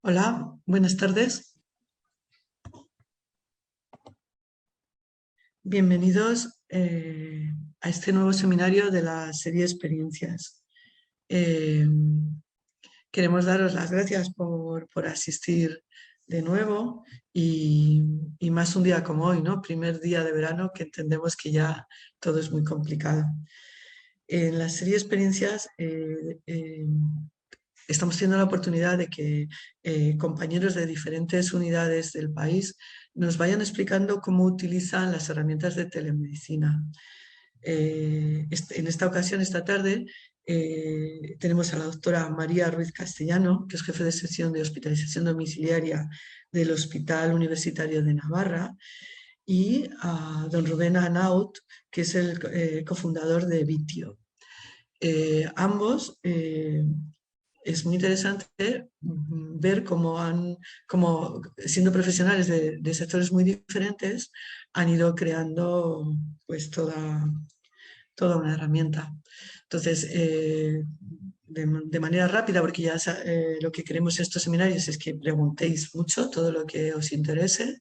Hola, buenas tardes. Bienvenidos a este nuevo seminario de la serie Experiencias. Eh, Queremos daros las gracias por asistir de nuevo y más un día como hoy, ¿no? Primer día de verano, que entendemos que ya todo es muy complicado. En la serie Experiencias estamos teniendo la oportunidad de que compañeros de diferentes unidades del país nos vayan explicando cómo utilizan las herramientas de telemedicina. En esta ocasión, esta tarde, tenemos a la doctora María Ruiz Castellano, que es jefe de sección de hospitalización domiciliaria del Hospital Universitario de Navarra, y a don Rubén Anaut, que es el cofundador de Vitio. Ambos es muy interesante ver cómo siendo profesionales de sectores muy diferentes, han ido creando pues toda una herramienta. Entonces, de manera rápida, porque ya lo que queremos en estos seminarios es que preguntéis mucho, todo lo que os interese.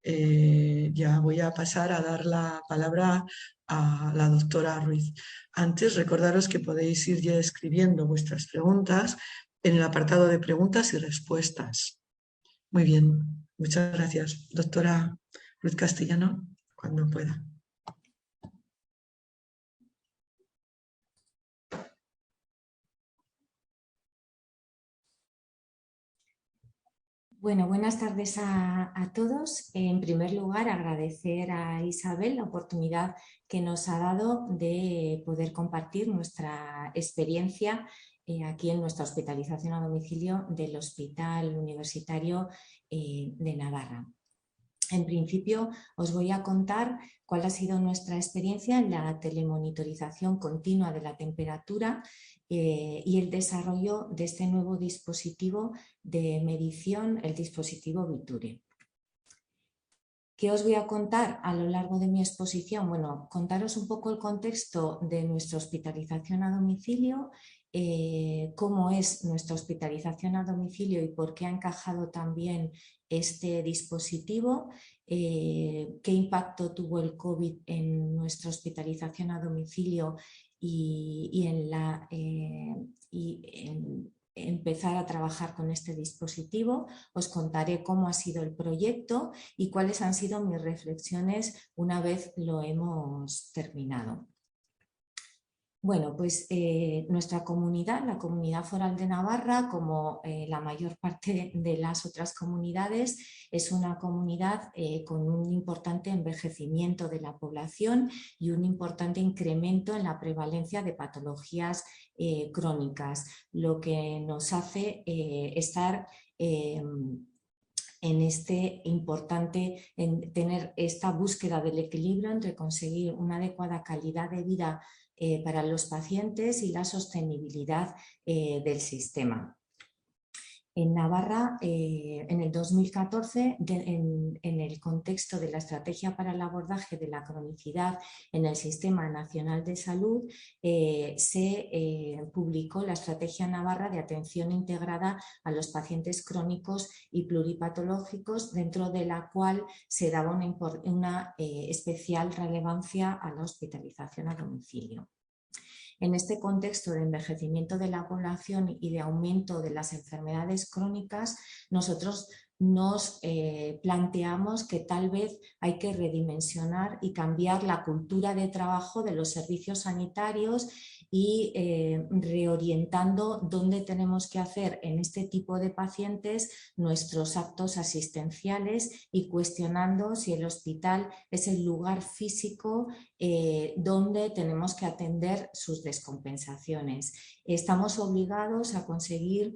Ya voy a pasar a dar la palabra a la doctora Ruiz. Antes, recordaros que podéis ir ya escribiendo vuestras preguntas en el apartado de preguntas y respuestas. Muy bien, muchas gracias. Doctora Ruiz Castellano, cuando pueda. Bueno, buenas tardes a todos. En primer lugar, agradecer a Isabel la oportunidad que nos ha dado de poder compartir nuestra experiencia aquí en nuestra hospitalización a domicilio del Hospital Universitario de Navarra. En principio, os voy a contar cuál ha sido nuestra experiencia en la telemonitorización continua de la temperatura y el desarrollo de este nuevo dispositivo de medición, el dispositivo Viture. ¿Qué os voy a contar a lo largo de mi exposición? Bueno, contaros un poco el contexto de nuestra hospitalización a domicilio, cómo es nuestra hospitalización a domicilio y por qué ha encajado también este dispositivo, qué impacto tuvo el COVID en nuestra hospitalización a domicilio y en empezar a trabajar con este dispositivo. Os contaré cómo ha sido el proyecto y cuáles han sido mis reflexiones una vez lo hemos terminado. Bueno, pues nuestra comunidad, la Comunidad Foral de Navarra, como la mayor parte de las otras comunidades, es una comunidad con un importante envejecimiento de la población y un importante incremento en la prevalencia de patologías crónicas, lo que nos hace estar en este importante, en tener esta búsqueda del equilibrio entre conseguir una adecuada calidad de vida para los pacientes y la sostenibilidad del sistema. En Navarra, en el 2014, en el contexto de la Estrategia para el Abordaje de la Cronicidad en el Sistema Nacional de Salud, se publicó la Estrategia Navarra de Atención Integrada a los Pacientes Crónicos y Pluripatológicos, dentro de la cual se daba una especial relevancia a la hospitalización a domicilio. En este contexto de envejecimiento de la población y de aumento de las enfermedades crónicas, nosotros nos planteamos que tal vez hay que redimensionar y cambiar la cultura de trabajo de los servicios sanitarios y reorientando dónde tenemos que hacer en este tipo de pacientes nuestros actos asistenciales y cuestionando si el hospital es el lugar físico donde tenemos que atender sus descompensaciones. Estamos obligados a conseguir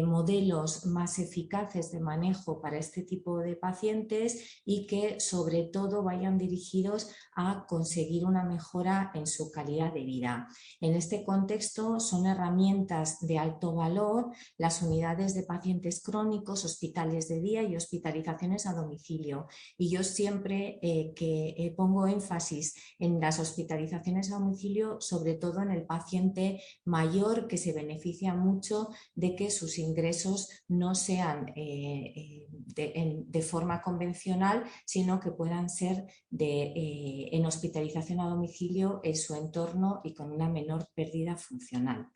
modelos más eficaces de manejo para este tipo de pacientes y que sobre todo vayan dirigidos a conseguir una mejora en su calidad de vida. En este contexto son herramientas de alto valor las unidades de pacientes crónicos, hospitales de día y hospitalizaciones a domicilio. Y yo siempre que pongo énfasis en en las hospitalizaciones a domicilio, sobre todo en el paciente mayor, que se beneficia mucho de que sus ingresos no sean de forma convencional, sino que puedan ser en hospitalización a domicilio en su entorno y con una menor pérdida funcional.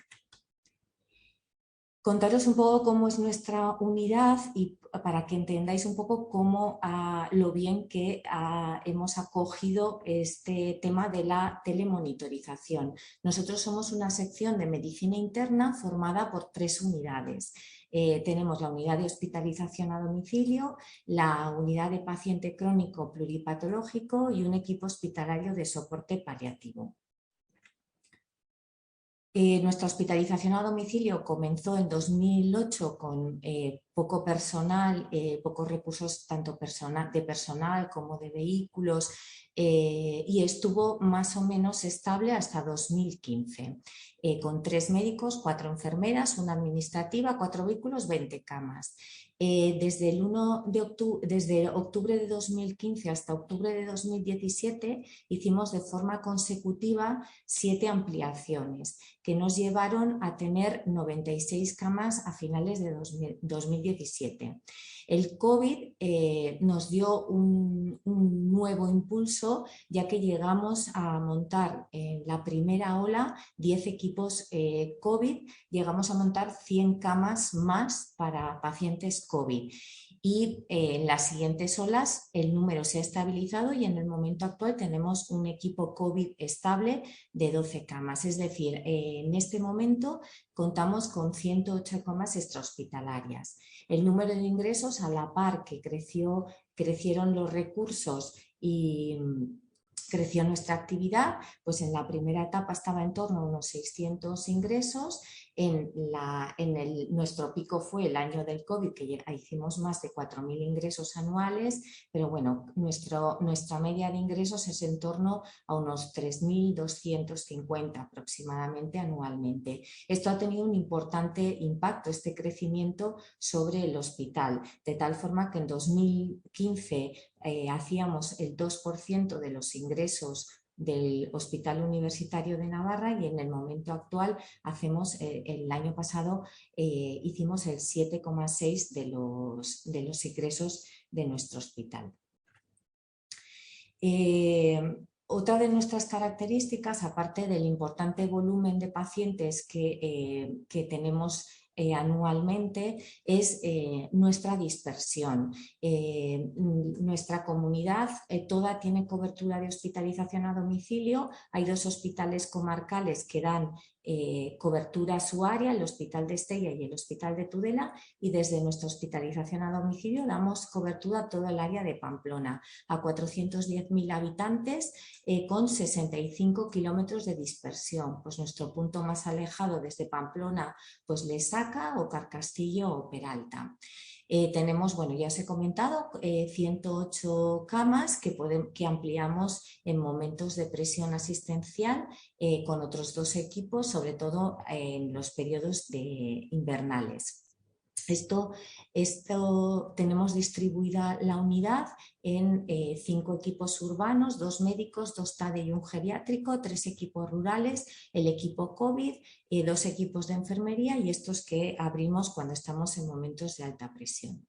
Contaros un poco cómo es nuestra unidad y para que entendáis un poco cómo lo bien que hemos acogido este tema de la telemonitorización. Nosotros somos una sección de medicina interna formada por 3 unidades. Tenemos la unidad de hospitalización a domicilio, la unidad de paciente crónico pluripatológico y un equipo hospitalario de soporte paliativo. Nuestra hospitalización a domicilio comenzó en 2008 con poco personal, pocos recursos tanto de personal como de vehículos, y estuvo más o menos estable hasta 2015, con 3 médicos, 4 enfermeras, una administrativa, 4 vehículos, 20 camas. Desde octubre de 2015 hasta octubre de 2017 hicimos de forma consecutiva 7 ampliaciones que nos llevaron a tener 96 camas a finales de 2017. El COVID nos dio un nuevo impulso, ya que llegamos a montar en la primera ola 10 equipos COVID, llegamos a montar 100 camas más para pacientes COVID. Y en las siguientes olas el número se ha estabilizado y en el momento actual tenemos un equipo COVID estable de 12 camas. Es decir, en este momento contamos con 108 camas extrahospitalarias. El número de ingresos, a la par que crecieron los recursos y creció nuestra actividad, pues en la primera etapa estaba en torno a unos 600 ingresos. Nuestro pico fue el año del COVID, que hicimos más de 4.000 ingresos anuales, pero bueno, nuestra media de ingresos es en torno a unos 3.250 aproximadamente anualmente. Esto ha tenido un importante impacto, este crecimiento, sobre el hospital, de tal forma que en 2015 hacíamos el 2% de los ingresos del Hospital Universitario de Navarra y en el momento actual el año pasado hicimos el 7,6% de los ingresos de nuestro hospital. Otra de nuestras características, aparte del importante volumen de pacientes que tenemos anualmente, es nuestra dispersión. Nuestra comunidad toda tiene cobertura de hospitalización a domicilio. Hay 2 hospitales comarcales que dan cobertura a su área, el Hospital de Estella y el Hospital de Tudela, y desde nuestra hospitalización a domicilio damos cobertura a todo el área de Pamplona, a 410.000 habitantes, con 65 kilómetros de dispersión. Pues nuestro punto más alejado desde Pamplona, pues Lesaca o Carcastillo o Peralta. Tenemos, bueno, ya os he comentado, 108 camas que ampliamos en momentos de presión asistencial con otros 2 equipos, sobre todo en los periodos invernales. Tenemos distribuida la unidad en 5 equipos urbanos, 2 médicos, 2 TADE y un geriátrico, 3 equipos rurales, el equipo COVID, 2 equipos de enfermería y estos que abrimos cuando estamos en momentos de alta presión.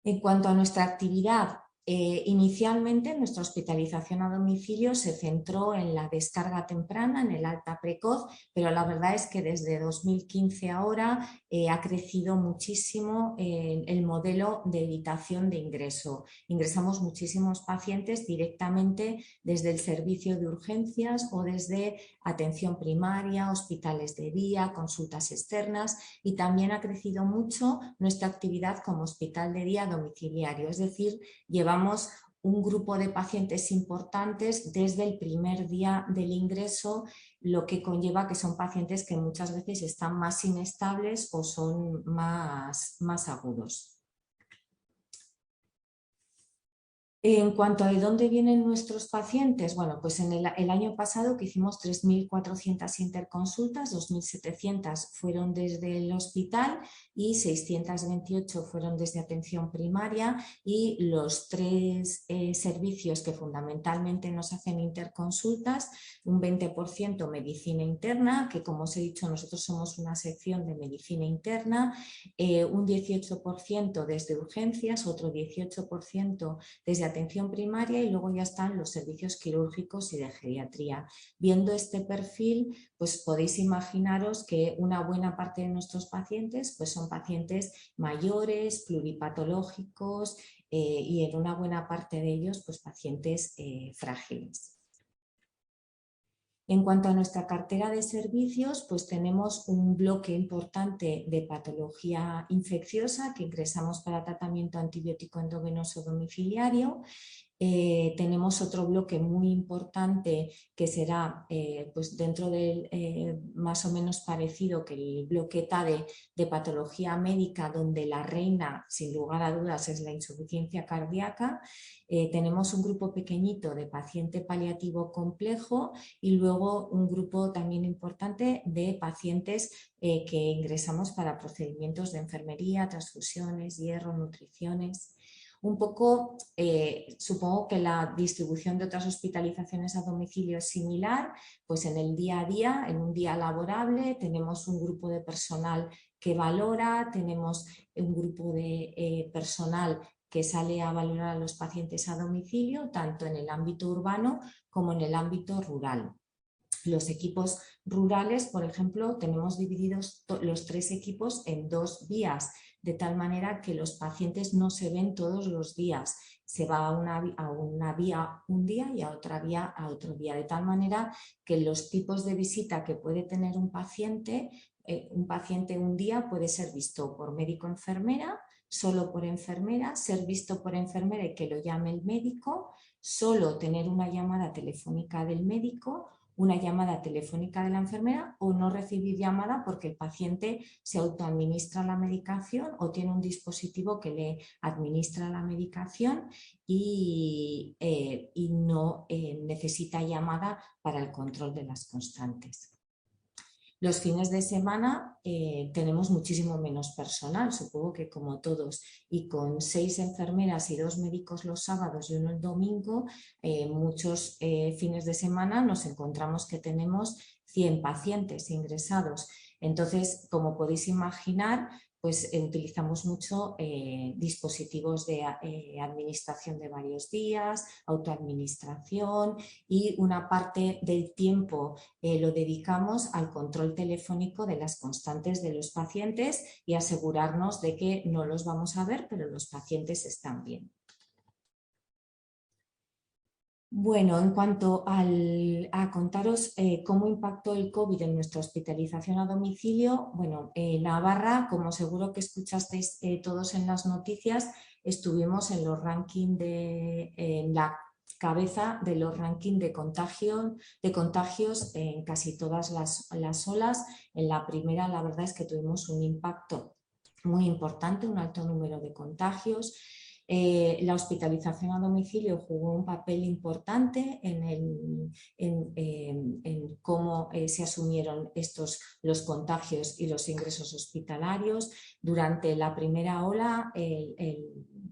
En cuanto a nuestra actividad, inicialmente nuestra hospitalización a domicilio se centró en la descarga temprana, en el alta precoz, pero la verdad es que desde 2015 ahora ha crecido muchísimo el modelo de evitación de ingreso. Ingresamos muchísimos pacientes directamente desde el servicio de urgencias o desde atención primaria, hospitales de día, consultas externas, y también ha crecido mucho nuestra actividad como hospital de día domiciliario, es decir, llevamos un grupo de pacientes importantes desde el primer día del ingreso, lo que conlleva que son pacientes que muchas veces están más inestables o son más agudos. En cuanto a de dónde vienen nuestros pacientes, bueno, pues en el año pasado que hicimos 3.400 interconsultas, 2.700 fueron desde el hospital y 628 fueron desde atención primaria, y los tres servicios que fundamentalmente nos hacen interconsultas, un 20% medicina interna, que como os he dicho nosotros somos una sección de medicina interna, un 18% desde urgencias, otro 18% desde atención primaria, y luego ya están los servicios quirúrgicos y de geriatría. Viendo este perfil, pues podéis imaginaros que una buena parte de nuestros pacientes pues son pacientes mayores, pluripatológicos, y en una buena parte de ellos pues pacientes frágiles. En cuanto a nuestra cartera de servicios, pues tenemos un bloque importante de patología infecciosa que ingresamos para tratamiento antibiótico endovenoso domiciliario. Tenemos otro bloque muy importante que será pues dentro del más o menos parecido que el bloque TADE de patología médica, donde la reina sin lugar a dudas es la insuficiencia cardíaca. Tenemos un grupo pequeñito de paciente paliativo complejo y luego un grupo también importante de pacientes que ingresamos para procedimientos de enfermería, transfusiones, hierro, nutriciones. Un poco, supongo que la distribución de otras hospitalizaciones a domicilio es similar, pues en el día a día, en un día laborable, tenemos un grupo de personal que valora, tenemos un grupo de personal que sale a valorar a los pacientes a domicilio, tanto en el ámbito urbano como en el ámbito rural. Los equipos rurales, por ejemplo, tenemos divididos los tres equipos en dos vías, de tal manera que los pacientes no se ven todos los días. Se va a una vía un día y a otra vía a otro día, de tal manera que los tipos de visita que puede tener un paciente un día puede ser visto por médico-enfermera, solo por enfermera, ser visto por enfermera y que lo llame el médico, solo tener una llamada telefónica del médico, una llamada telefónica de la enfermera, o no recibir llamada porque el paciente se autoadministra la medicación o tiene un dispositivo que le administra la medicación y no necesita llamada para el control de las constantes. Los fines de semana tenemos muchísimo menos personal, supongo que como todos, y con 6 enfermeras y 2 médicos los sábados y uno el domingo, muchos fines de semana nos encontramos que tenemos 100 pacientes ingresados. Entonces, como podéis imaginar, pues utilizamos mucho dispositivos de administración de varios días, autoadministración, y una parte del tiempo lo dedicamos al control telefónico de las constantes de los pacientes y asegurarnos de que no los vamos a ver, pero los pacientes están bien. Bueno, en cuanto a contaros cómo impactó el COVID en nuestra hospitalización a domicilio, bueno, Navarra, como seguro que escuchasteis todos en las noticias, estuvimos en los rankings en la cabeza de los rankings de contagios en casi todas las olas. En la primera, la verdad es que tuvimos un impacto muy importante, un alto número de contagios. La hospitalización a domicilio jugó un papel importante en cómo se asumieron los contagios y los ingresos hospitalarios. Durante la primera ola,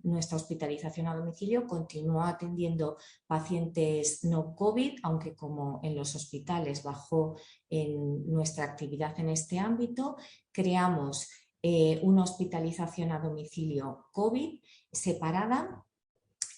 nuestra hospitalización a domicilio continuó atendiendo pacientes no COVID, aunque como en los hospitales bajó en nuestra actividad en este ámbito. Creamos una hospitalización a domicilio COVID separada,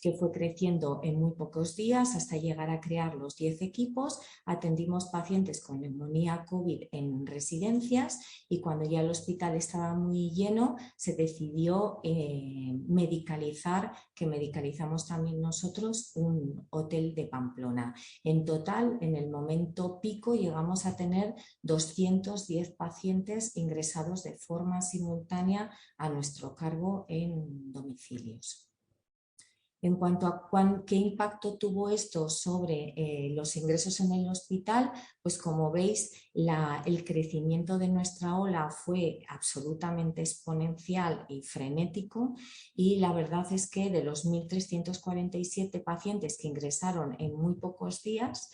que fue creciendo en muy pocos días hasta llegar a crear los 10 equipos. Atendimos pacientes con neumonía COVID en residencias, y cuando ya el hospital estaba muy lleno se decidió medicalizar, que medicalizamos también nosotros, un hotel de Pamplona. En total, en el momento pico, llegamos a tener 210 pacientes ingresados de forma simultánea a nuestro cargo en domicilios. En cuanto a qué impacto tuvo esto sobre los ingresos en el hospital, pues como veis, el crecimiento de nuestra ola fue absolutamente exponencial y frenético, y la verdad es que de los 1.347 pacientes que ingresaron en muy pocos días,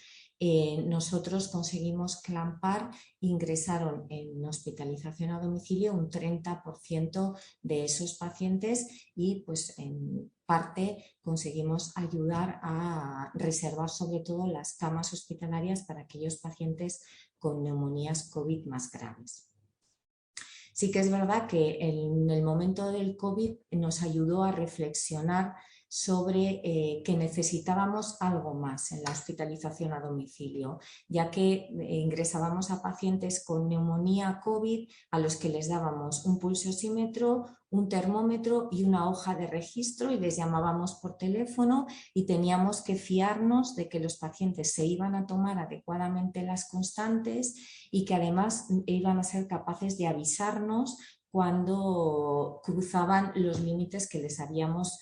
nosotros conseguimos clampar, ingresaron en hospitalización a domicilio un 30% de esos pacientes, y pues en parte conseguimos ayudar a reservar sobre todo las camas hospitalarias para aquellos pacientes con neumonías COVID más graves. Sí que es verdad que en el momento del COVID nos ayudó a reflexionar sobre que necesitábamos algo más en la hospitalización a domicilio, ya que ingresábamos a pacientes con neumonía COVID a los que les dábamos un pulsosímetro, un termómetro y una hoja de registro, y les llamábamos por teléfono, y teníamos que fiarnos de que los pacientes se iban a tomar adecuadamente las constantes y que además iban a ser capaces de avisarnos cuando cruzaban los límites que les habíamos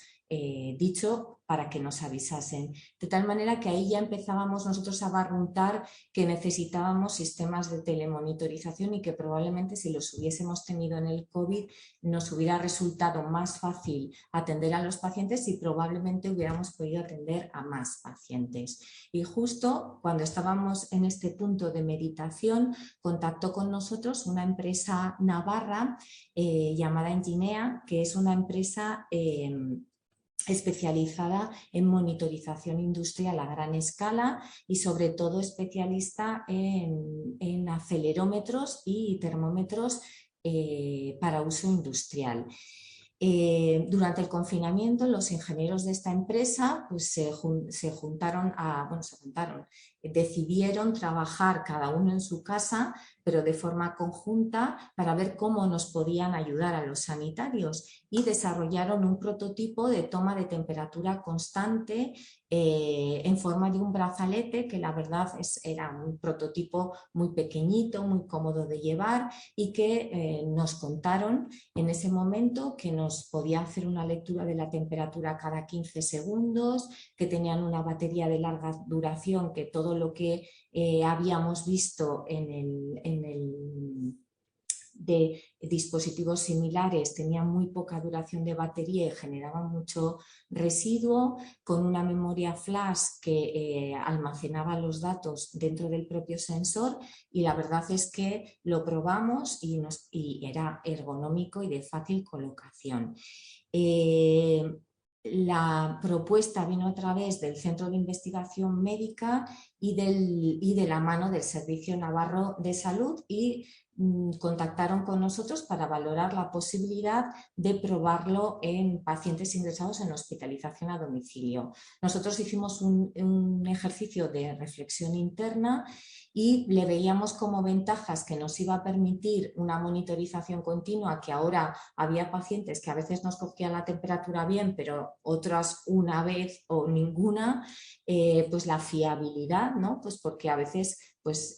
dicho para que nos avisasen. De tal manera que ahí ya empezábamos nosotros a barruntar que necesitábamos sistemas de telemonitorización, y que probablemente si los hubiésemos tenido en el COVID nos hubiera resultado más fácil atender a los pacientes y probablemente hubiéramos podido atender a más pacientes. Y justo cuando estábamos en este punto de meditación, contactó con nosotros una empresa navarra llamada Enginea, que es una empresa especializada en monitorización industrial a gran escala, y sobre todo especialista en acelerómetros y termómetros para uso industrial. Durante el confinamiento, los ingenieros de esta empresa pues, decidieron trabajar cada uno en su casa, pero de forma conjunta, para ver cómo nos podían ayudar a los sanitarios, y desarrollaron un prototipo de toma de temperatura constante en forma de un brazalete, que la verdad era un prototipo muy pequeñito, muy cómodo de llevar, y que nos contaron en ese momento que nos podía hacer una lectura de la temperatura cada 15 segundos, que tenían una batería de larga duración, que todo lo que habíamos visto de dispositivos similares tenían muy poca duración de batería y generaban mucho residuo, con una memoria flash que almacenaba los datos dentro del propio sensor, y la verdad es que lo probamos y era ergonómico y de fácil colocación. La propuesta vino a través del Centro de Investigación Médica y de la mano del Servicio Navarro de Salud, y contactaron con nosotros para valorar la posibilidad de probarlo en pacientes ingresados en hospitalización a domicilio. Nosotros hicimos un ejercicio de reflexión interna y le veíamos como ventajas que nos iba a permitir una monitorización continua, que ahora había pacientes que a veces nos cogían la temperatura bien, pero otras una vez o ninguna, pues la fiabilidad, ¿no? Pues porque a veces pues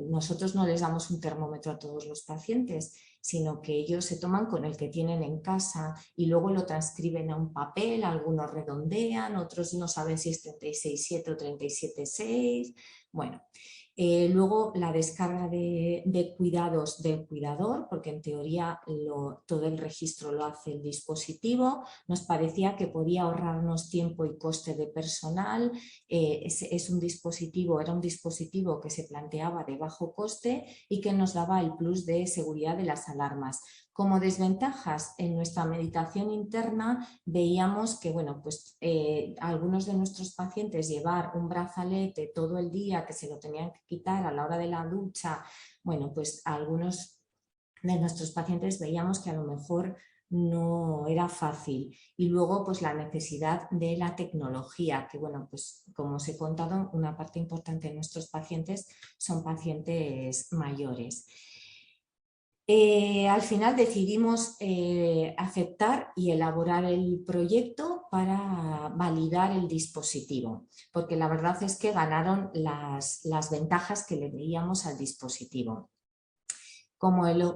nosotros no les damos un termómetro a todos los pacientes, sino que ellos se toman con el que tienen en casa y luego lo transcriben a un papel, algunos redondean, otros no saben si es 36,7 o 37,6, bueno. Luego la descarga de cuidados del cuidador, porque en teoría todo el registro lo hace el dispositivo. Nos parecía que podía ahorrarnos tiempo y coste de personal. Era un dispositivo que se planteaba de bajo coste y que nos daba el plus de seguridad de las alarmas. Como desventajas, en nuestra meditación interna veíamos que bueno, pues, algunos de nuestros pacientes llevar un brazalete todo el día, que se lo tenían que quitar a la hora de la ducha, bueno, pues algunos de nuestros pacientes veíamos que a lo mejor no era fácil. Y luego pues la necesidad de la tecnología, que bueno, pues como os he contado, una parte importante de nuestros pacientes son pacientes mayores. Al final decidimos aceptar y elaborar el proyecto para validar el dispositivo, porque la verdad es que ganaron las ventajas que le veíamos al dispositivo.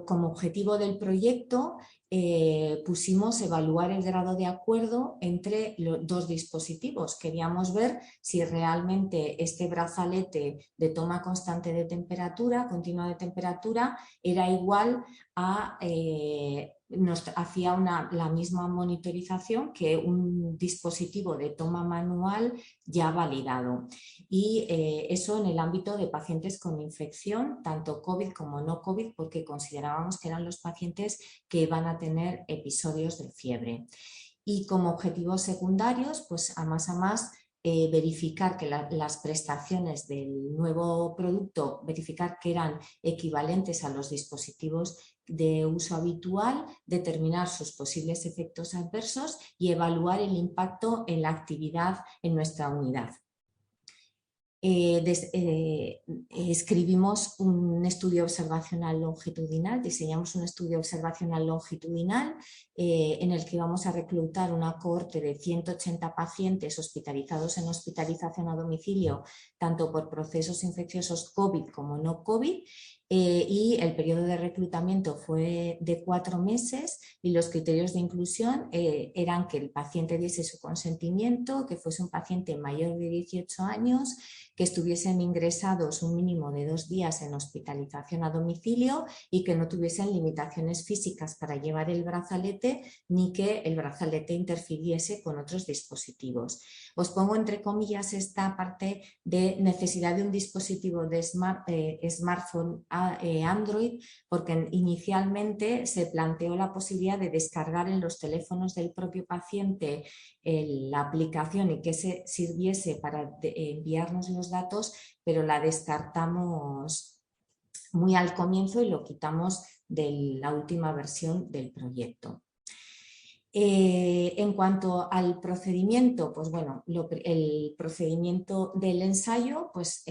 Como objetivo del proyecto pusimos evaluar el grado de acuerdo entre los dos dispositivos. Queríamos ver si realmente este brazalete de toma constante de temperatura, continua de temperatura, era igual a... nos hacía la misma monitorización que un dispositivo de toma manual ya validado. Y eso en el ámbito de pacientes con infección, tanto COVID como no COVID, porque considerábamos que eran los pacientes que iban a tener episodios de fiebre. Y como objetivos secundarios, pues a más, verificar que las prestaciones del nuevo producto, verificar que eran equivalentes a los dispositivos de uso habitual, determinar sus posibles efectos adversos y evaluar el impacto en la actividad en nuestra unidad. Escribimos un estudio observacional longitudinal, diseñamos un estudio observacional longitudinal en el que íbamos a reclutar una cohorte de 180 pacientes hospitalizados en hospitalización a domicilio, tanto por procesos infecciosos COVID como no COVID, y el periodo de reclutamiento fue de 4 meses y los criterios de inclusión eran que el paciente diese su consentimiento, que fuese un paciente mayor de 18 años, que estuviesen ingresados un mínimo de 2 días en hospitalización a domicilio y que no tuviesen limitaciones físicas para llevar el brazalete ni que el brazalete interfiriese con otros dispositivos. Os pongo entre comillas esta parte de necesidad de un dispositivo de smartphone Android, porque inicialmente se planteó la posibilidad de descargar en los teléfonos del propio paciente la aplicación y que se sirviese para enviarnos los datos, pero la descartamos muy al comienzo y lo quitamos de la última versión del proyecto. En cuanto al procedimiento, pues bueno, el procedimiento del ensayo, pues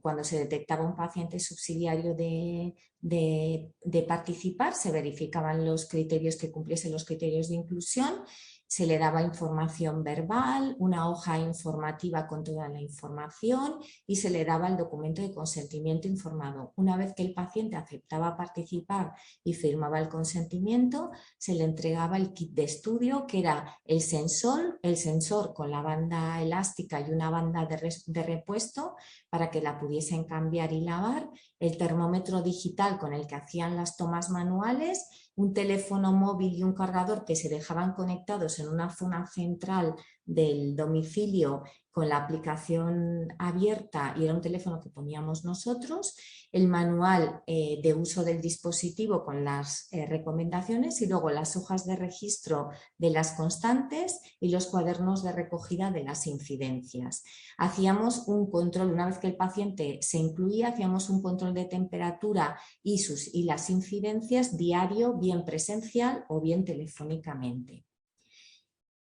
cuando se detectaba un paciente subsidiario de participar, se verificaban los criterios que cumpliesen los criterios de inclusión, se le daba información verbal, una hoja informativa con toda la información y se le daba el documento de consentimiento informado. Una vez que el paciente aceptaba participar y firmaba el consentimiento, se le entregaba el kit de estudio, que era el sensor con la banda elástica y una banda de repuesto para que la pudiesen cambiar y lavar, el termómetro digital con el que hacían las tomas manuales, un teléfono móvil y un cargador que se dejaban conectados en una zona central del domicilio con la aplicación abierta y era un teléfono que poníamos nosotros, el manual de uso del dispositivo con las recomendaciones y luego las hojas de registro de las constantes y los cuadernos de recogida de las incidencias. Hacíamos un control, una vez que el paciente se incluía, hacíamos un control de temperatura y las incidencias diario, bien presencial o bien telefónicamente.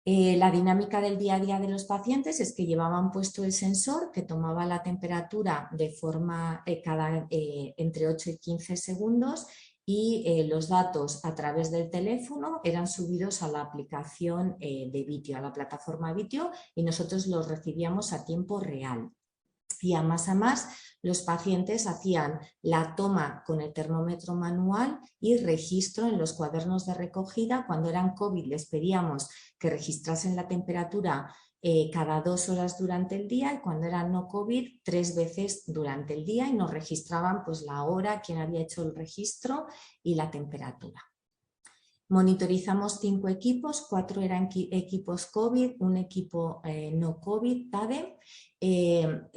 La dinámica del día a día de los pacientes es que llevaban puesto el sensor que tomaba la temperatura de forma entre 8 y 15 segundos y los datos a través del teléfono eran subidos a la aplicación de Vitio, a la plataforma Vitio, y nosotros los recibíamos a tiempo real. Y a más, los pacientes hacían la toma con el termómetro manual y registro en los cuadernos de recogida. Cuando eran COVID les pedíamos que registrasen la temperatura cada 2 horas durante el día y cuando eran no COVID 3 veces durante el día y nos registraban pues la hora, quién había hecho el registro y la temperatura. Monitorizamos 5 equipos, 4 eran equipos COVID, un equipo no COVID, TADE.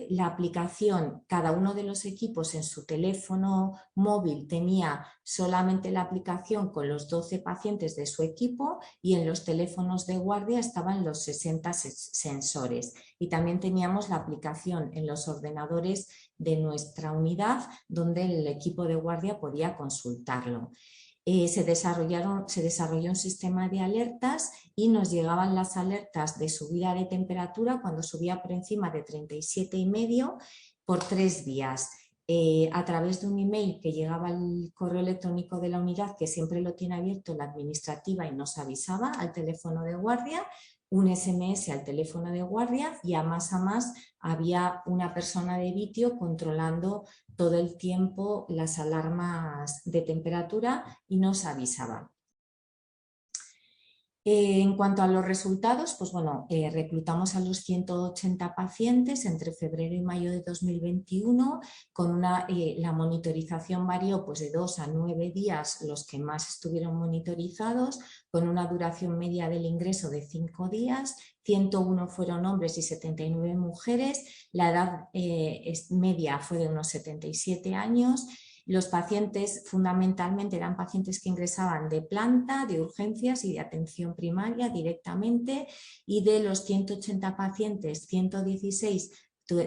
La aplicación, cada uno de los equipos en su teléfono móvil tenía solamente la aplicación con los 12 pacientes de su equipo y en los teléfonos de guardia estaban los 60 sensores. Y también teníamos la aplicación en los ordenadores de nuestra unidad donde el equipo de guardia podía consultarlo. Se desarrolló un sistema de alertas y nos llegaban las alertas de subida de temperatura cuando subía por encima de 37,5 por 3 días. a través de un email que llegaba al correo electrónico de la unidad, que siempre lo tiene abierto la administrativa y nos avisaba al teléfono de guardia, un SMS al teléfono de guardia y a más había una persona de vitio controlando todo el tiempo las alarmas de temperatura y nos avisaba. En cuanto a los resultados, pues bueno, reclutamos a los 180 pacientes entre febrero y mayo de 2021, con la monitorización varió pues, de 2 a 9 días los que más estuvieron monitorizados, con una duración media del ingreso de 5 días, 101 fueron hombres y 79 mujeres, la edad media fue de unos 77 años. Los pacientes fundamentalmente eran pacientes que ingresaban de planta, de urgencias y de atención primaria directamente, y de los 180 pacientes, 116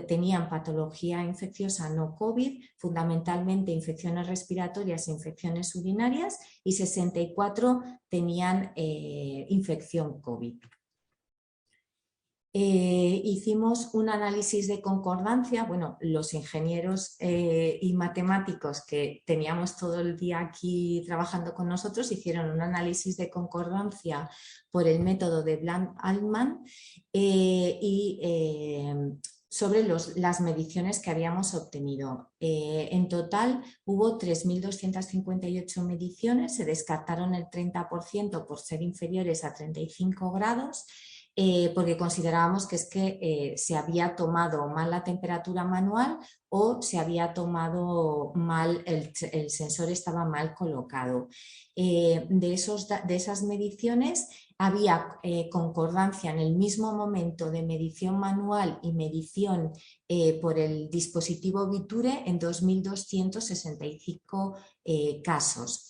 tenían patología infecciosa no COVID, fundamentalmente infecciones respiratorias e infecciones urinarias, y 64 tenían infección COVID. Hicimos un análisis de concordancia, bueno, los ingenieros y matemáticos que teníamos todo el día aquí trabajando con nosotros hicieron un análisis de concordancia por el método de Bland-Altman sobre las mediciones que habíamos obtenido. En total hubo 3.258 mediciones, se descartaron el 30% por ser inferiores a 35 grados, porque considerábamos que se había tomado mal la temperatura manual o se había tomado mal, el sensor estaba mal colocado. De esas mediciones había concordancia en el mismo momento de medición manual y medición por el dispositivo Viture en 2.265 casos.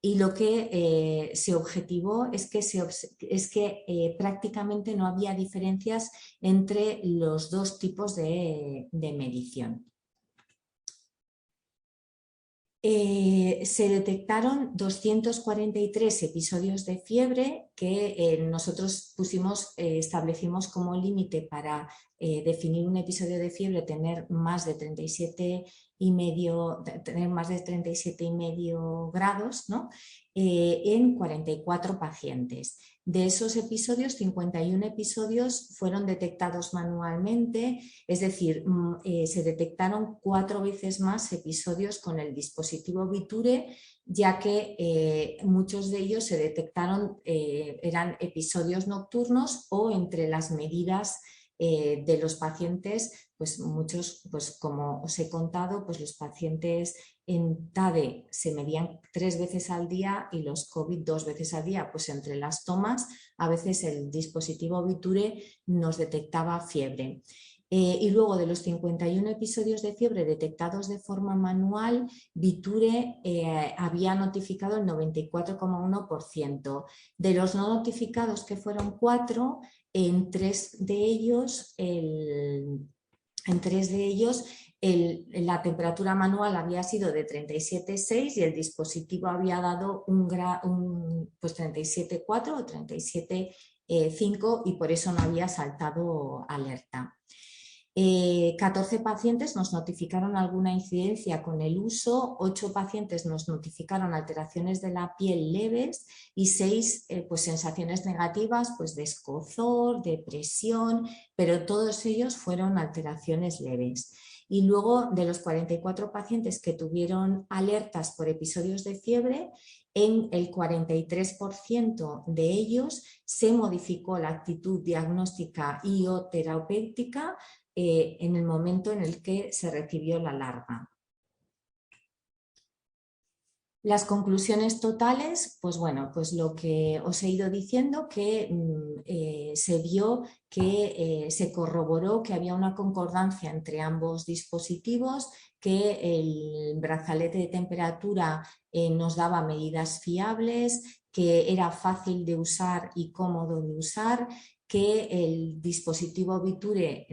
Y lo que se objetivó es que prácticamente no había diferencias entre los dos tipos de medición. Se detectaron 243 episodios de fiebre que nosotros establecimos como límite para definir un episodio de fiebre, tener más de 37,5 grados, ¿no? En 44 pacientes. De esos episodios, 51 episodios fueron detectados manualmente, es decir, se detectaron 4 veces más episodios con el dispositivo Viture, ya que muchos de ellos se detectaron, eran episodios nocturnos o entre las medidas de los pacientes, pues muchos, pues como os he contado, pues los pacientes en TADE se medían 3 veces al día y los COVID 2 veces al día, pues entre las tomas a veces el dispositivo Viture nos detectaba fiebre. Y luego de los 51 episodios de fiebre detectados de forma manual, Viture había notificado el 94,1%. De los no notificados, que fueron 4, en 3 de ellos, la temperatura manual había sido de 37,6 y el dispositivo había dado pues 37,4 o 37,5 y por eso no había saltado alerta. 14 pacientes nos notificaron alguna incidencia con el uso, 8 pacientes nos notificaron alteraciones de la piel leves y 6 pues sensaciones negativas, pues de escozor, depresión, pero todos ellos fueron alteraciones leves. Y luego de los 44 pacientes que tuvieron alertas por episodios de fiebre, en el 43% de ellos se modificó la actitud diagnóstica y o terapéutica en el momento en el que se recibió la alarma. Las conclusiones totales, pues bueno, pues lo que os he ido diciendo, que se vio que se corroboró que había una concordancia entre ambos dispositivos, que el brazalete de temperatura nos daba medidas fiables, que era fácil de usar y cómodo de usar, que el dispositivo Viture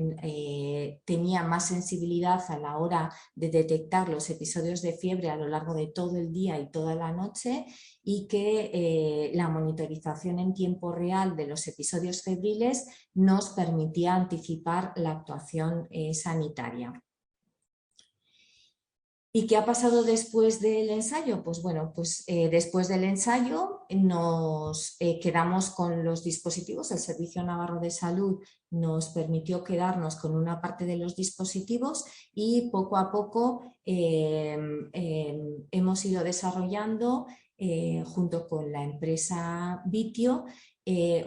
tenía más sensibilidad a la hora de detectar los episodios de fiebre a lo largo de todo el día y toda la noche, y que la monitorización en tiempo real de los episodios febriles nos permitía anticipar la actuación sanitaria. ¿Y qué ha pasado después del ensayo? Pues bueno, pues después del ensayo nos quedamos con los dispositivos. El Servicio Navarro de Salud nos permitió quedarnos con una parte de los dispositivos y poco a poco hemos ido desarrollando junto con la empresa Vitio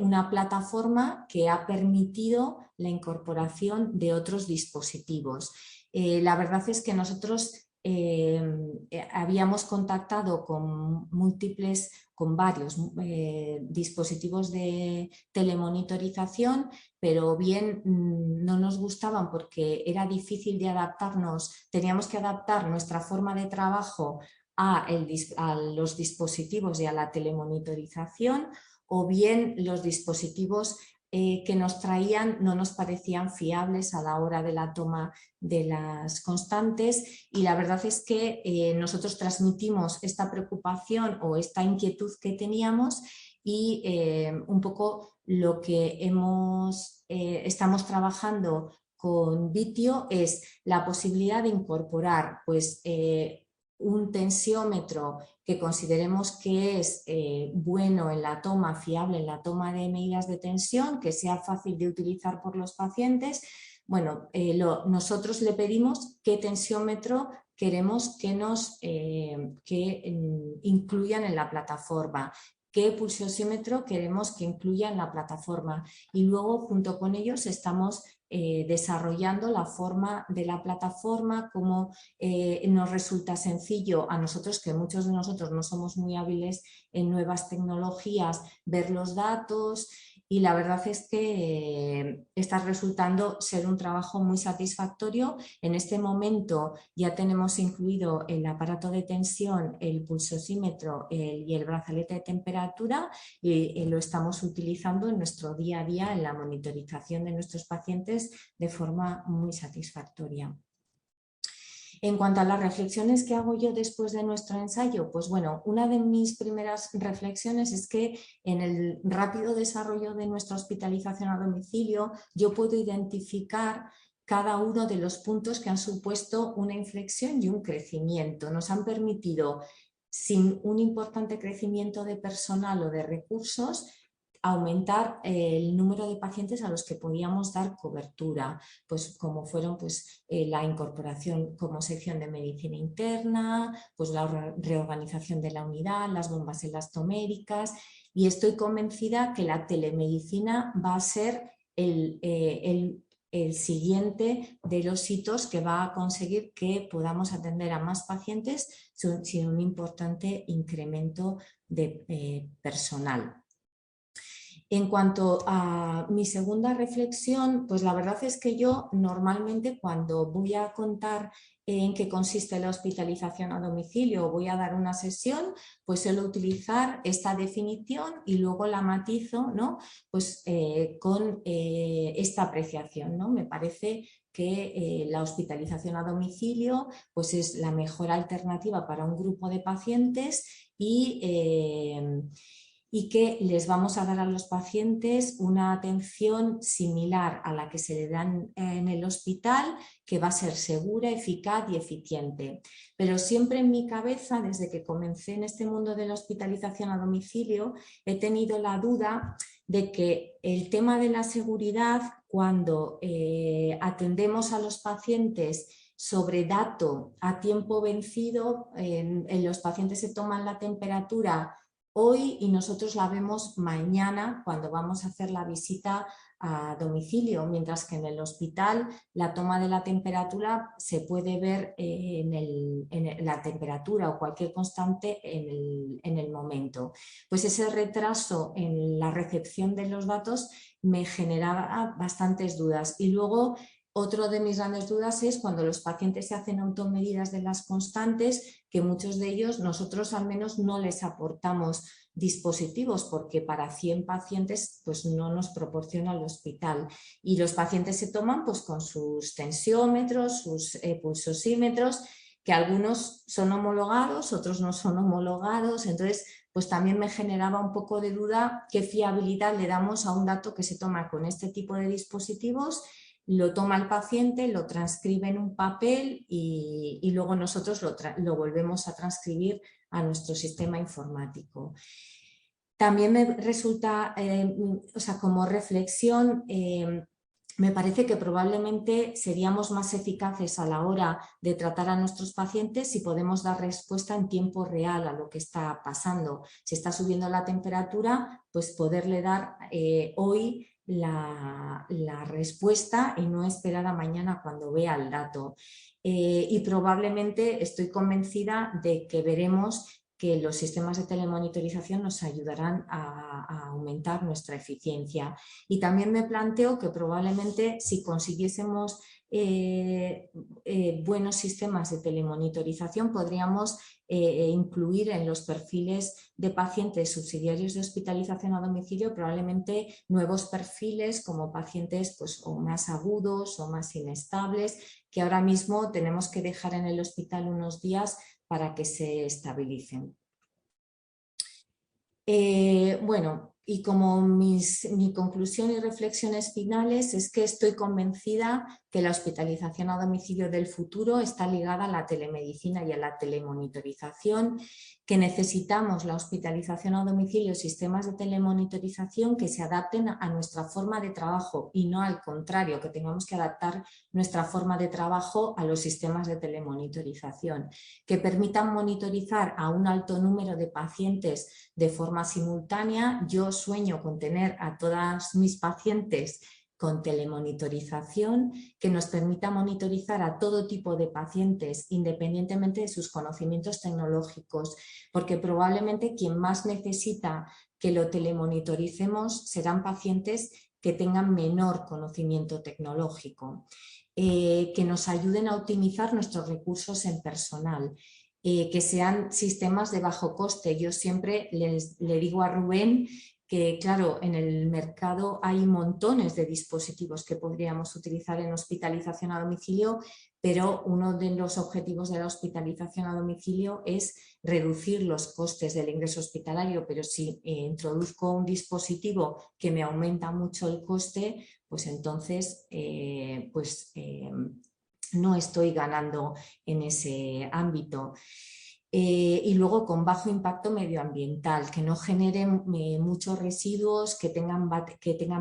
una plataforma que ha permitido la incorporación de otros dispositivos. La verdad es que nosotros habíamos contactado con varios dispositivos de telemonitorización, pero bien no nos gustaban porque era difícil de adaptarnos, teníamos que adaptar nuestra forma de trabajo a los dispositivos y a la telemonitorización, o bien los dispositivos que nos traían no nos parecían fiables a la hora de la toma de las constantes, y la verdad es que nosotros transmitimos esta preocupación o esta inquietud que teníamos, y un poco lo que estamos trabajando con Vitio es la posibilidad de incorporar pues, un tensiómetro que consideremos que es bueno en la toma, fiable en la toma de medidas de tensión, que sea fácil de utilizar por los pacientes. Bueno, nosotros le pedimos qué tensiómetro queremos que incluyan en la plataforma, qué pulsosímetro queremos que incluya en la plataforma, y luego junto con ellos estamos desarrollando la forma de la plataforma, cómo nos resulta sencillo a nosotros, que muchos de nosotros no somos muy hábiles en nuevas tecnologías, ver los datos, y la verdad es que está resultando ser un trabajo muy satisfactorio. En este momento ya tenemos incluido el aparato de tensión, el pulsosímetro y el brazalete de temperatura, y lo estamos utilizando en nuestro día a día en la monitorización de nuestros pacientes de forma muy satisfactoria. En cuanto a las reflexiones que hago yo después de nuestro ensayo, pues bueno, una de mis primeras reflexiones es que en el rápido desarrollo de nuestra hospitalización a domicilio yo puedo identificar cada uno de los puntos que han supuesto una inflexión y un crecimiento. Nos han permitido, sin un importante crecimiento de personal o de recursos, aumentar el número de pacientes a los que podíamos dar cobertura, pues como fueron pues, la incorporación como sección de medicina interna, pues la reorganización de la unidad, las bombas elastoméricas, y estoy convencida que la telemedicina va a ser el siguiente de los hitos que va a conseguir que podamos atender a más pacientes sin un importante incremento de personal. En cuanto a mi segunda reflexión, pues la verdad es que yo normalmente cuando voy a contar en qué consiste la hospitalización a domicilio o voy a dar una sesión, pues suelo utilizar esta definición y luego la matizo, ¿no? Pues con esta apreciación, ¿no? Me parece que la hospitalización a domicilio pues es la mejor alternativa para un grupo de pacientes, y que les vamos a dar a los pacientes una atención similar a la que se le dan en el hospital, que va a ser segura, eficaz y eficiente. Pero siempre en mi cabeza, desde que comencé en este mundo de la hospitalización a domicilio, he tenido la duda de que el tema de la seguridad, cuando atendemos a los pacientes sobre dato a tiempo vencido, en los pacientes se toman la temperatura hoy y nosotros la vemos mañana cuando vamos a hacer la visita a domicilio, mientras que en el hospital la toma de la temperatura se puede ver la temperatura o cualquier constante en el momento. Pues ese retraso en la recepción de los datos me generaba bastantes dudas. Y luego otro de mis grandes dudas es cuando los pacientes se hacen automedidas de las constantes, que muchos de ellos nosotros al menos no les aportamos dispositivos porque para 100 pacientes pues no nos proporciona el hospital, y los pacientes se toman pues con sus tensiómetros, sus pulsosímetros, que algunos son homologados, otros no son homologados. Entonces pues también me generaba un poco de duda qué fiabilidad le damos a un dato que se toma con este tipo de dispositivos lo toma el paciente, lo transcribe en un papel y luego nosotros lo volvemos a transcribir a nuestro sistema informático. También me resulta, o sea, como reflexión, me parece que probablemente seríamos más eficaces a la hora de tratar a nuestros pacientes si podemos dar respuesta en tiempo real a lo que está pasando. Si está subiendo la temperatura, pues poderle dar hoy la respuesta y no esperar a mañana cuando vea el dato. Y probablemente estoy convencida de que veremos que los sistemas de telemonitorización nos ayudarán a aumentar nuestra eficiencia. Y también me planteo que probablemente si consiguiésemos buenos sistemas de telemonitorización podríamos incluir en los perfiles de pacientes subsidiarios de hospitalización a domicilio probablemente nuevos perfiles como pacientes pues, o más agudos o más inestables que ahora mismo tenemos que dejar en el hospital unos días para que se estabilicen. Bueno, y como mi conclusión y reflexiones finales es que estoy convencida que la hospitalización a domicilio del futuro está ligada a la telemedicina y a la telemonitorización, que necesitamos la hospitalización a domicilio, sistemas de telemonitorización que se adapten a nuestra forma de trabajo y no al contrario, que tengamos que adaptar nuestra forma de trabajo a los sistemas de telemonitorización, que permitan monitorizar a un alto número de pacientes de forma simultánea. Yo sueño con tener a todas mis pacientes con telemonitorización que nos permita monitorizar a todo tipo de pacientes independientemente de sus conocimientos tecnológicos, porque probablemente quien más necesita que lo telemonitoricemos serán pacientes que tengan menor conocimiento tecnológico, que nos ayuden a optimizar nuestros recursos en personal, que sean sistemas de bajo coste. Yo siempre le digo a Rubén que, claro, en el mercado hay montones de dispositivos que podríamos utilizar en hospitalización a domicilio, pero uno de los objetivos de la hospitalización a domicilio es reducir los costes del ingreso hospitalario, pero si introduzco un dispositivo que me aumenta mucho el coste, pues entonces no estoy ganando en ese ámbito. Y luego con bajo impacto medioambiental, que no generen muchos residuos, que tengan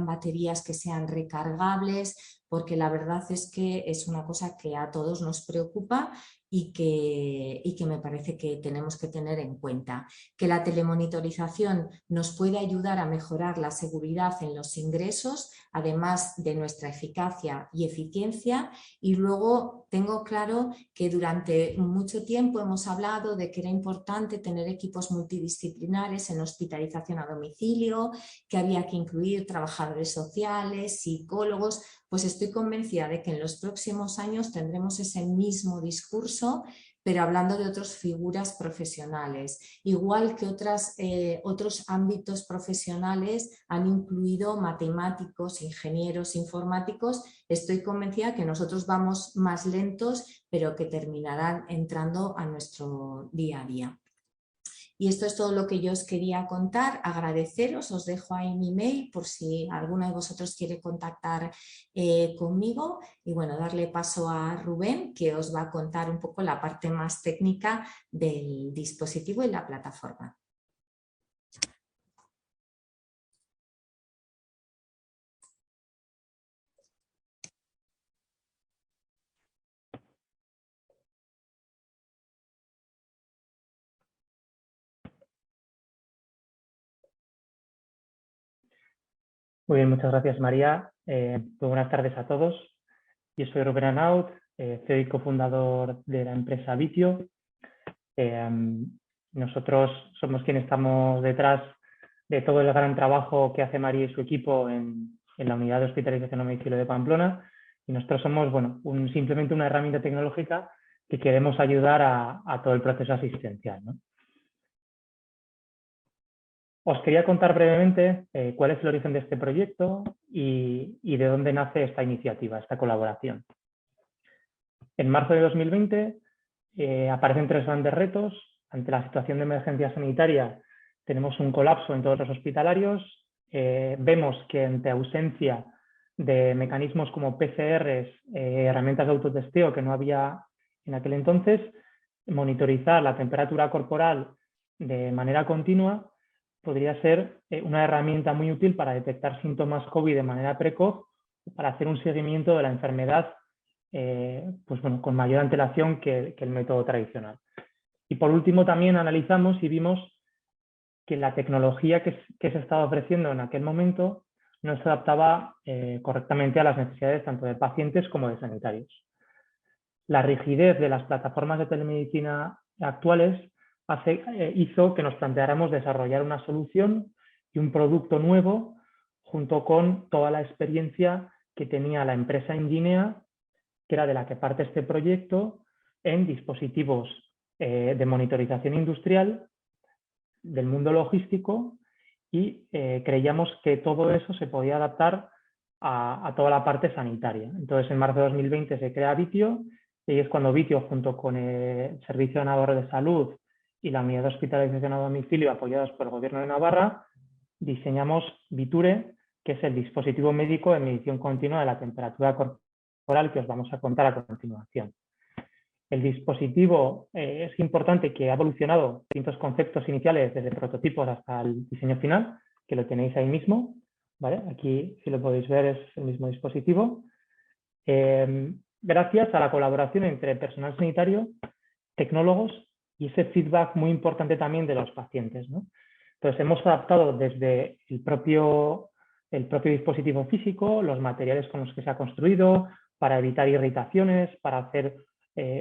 baterías que sean recargables, porque la verdad es que es una cosa que a todos nos preocupa y que me parece que tenemos que tener en cuenta. Que la telemonitorización nos puede ayudar a mejorar la seguridad en los ingresos, además de nuestra eficacia y eficiencia. Y luego tengo claro que durante mucho tiempo hemos hablado de que era importante tener equipos multidisciplinares en hospitalización a domicilio, que había que incluir trabajadores sociales, psicólogos. Pues estoy convencida de que en los próximos años tendremos ese mismo discurso, pero hablando de otras figuras profesionales. Igual que otros ámbitos profesionales han incluido matemáticos, ingenieros, informáticos, estoy convencida que nosotros vamos más lentos, pero que terminarán entrando a nuestro día a día. Y esto es todo lo que yo os quería contar, agradeceros, os dejo ahí mi mail por si alguno de vosotros quiere contactar conmigo y bueno, darle paso a Rubén que os va a contar un poco la parte más técnica del dispositivo y la plataforma. Muy bien, muchas gracias María. Muy buenas tardes a todos. Yo soy Rubén Anaut, CEO y cofundador de la empresa Vitio. Nosotros somos quienes estamos detrás de todo el gran trabajo que hace María y su equipo en la unidad de hospitalización a domicilio de Pamplona. Y nosotros somos simplemente una herramienta tecnológica que queremos ayudar a todo el proceso asistencial, ¿no? Os quería contar brevemente cuál es el origen de este proyecto y de dónde nace esta iniciativa, esta colaboración. En marzo de 2020 aparecen tres grandes retos. Ante la situación de emergencia sanitaria tenemos un colapso en todos los hospitalarios. Vemos que ante ausencia de mecanismos como PCRs, herramientas de autotesteo que no había en aquel entonces, monitorizar la temperatura corporal de manera continua podría ser una herramienta muy útil para detectar síntomas COVID de manera precoz, para hacer un seguimiento de la enfermedad pues bueno, con mayor antelación que el método tradicional. Y por último también analizamos y vimos que la tecnología que se estaba ofreciendo en aquel momento no se adaptaba correctamente a las necesidades tanto de pacientes como de sanitarios. La rigidez de las plataformas de telemedicina actuales hizo que nos planteáramos desarrollar una solución y un producto nuevo junto con toda la experiencia que tenía la empresa Enginea, que era de la que parte este proyecto, en dispositivos de monitorización industrial del mundo logístico y creíamos que todo eso se podía adaptar a toda la parte sanitaria. Entonces, en marzo de 2020 se crea Vitio y es cuando Vitio, junto con el Servicio Navarro de Salud y la Unidad de Hospitalización a Domicilio, apoyados por el Gobierno de Navarra, diseñamos Viture, que es el dispositivo médico de medición continua de la temperatura corporal que os vamos a contar a continuación. El dispositivo es importante que ha evolucionado distintos conceptos iniciales desde prototipos hasta el diseño final, que lo tenéis ahí mismo, ¿vale? Aquí, si lo podéis ver, es el mismo dispositivo. Gracias a la colaboración entre personal sanitario, tecnólogos y ese feedback muy importante también de los pacientes, ¿no? Entonces, hemos adaptado desde el propio dispositivo físico, los materiales con los que se ha construido, para evitar irritaciones, para hacer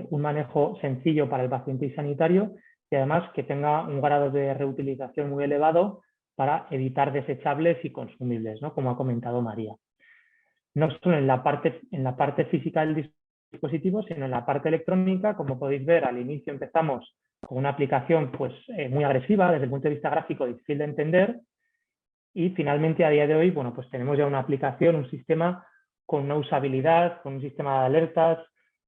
un manejo sencillo para el paciente y sanitario y además que tenga un grado de reutilización muy elevado para evitar desechables y consumibles, ¿no? Como ha comentado María. No solo en la parte física del dispositivo, sino en la parte electrónica. Como podéis ver, al inicio empezamos con una aplicación pues, muy agresiva, desde el punto de vista gráfico difícil de entender, y finalmente a día de hoy bueno, pues tenemos ya una aplicación, un sistema con una usabilidad, con un sistema de alertas,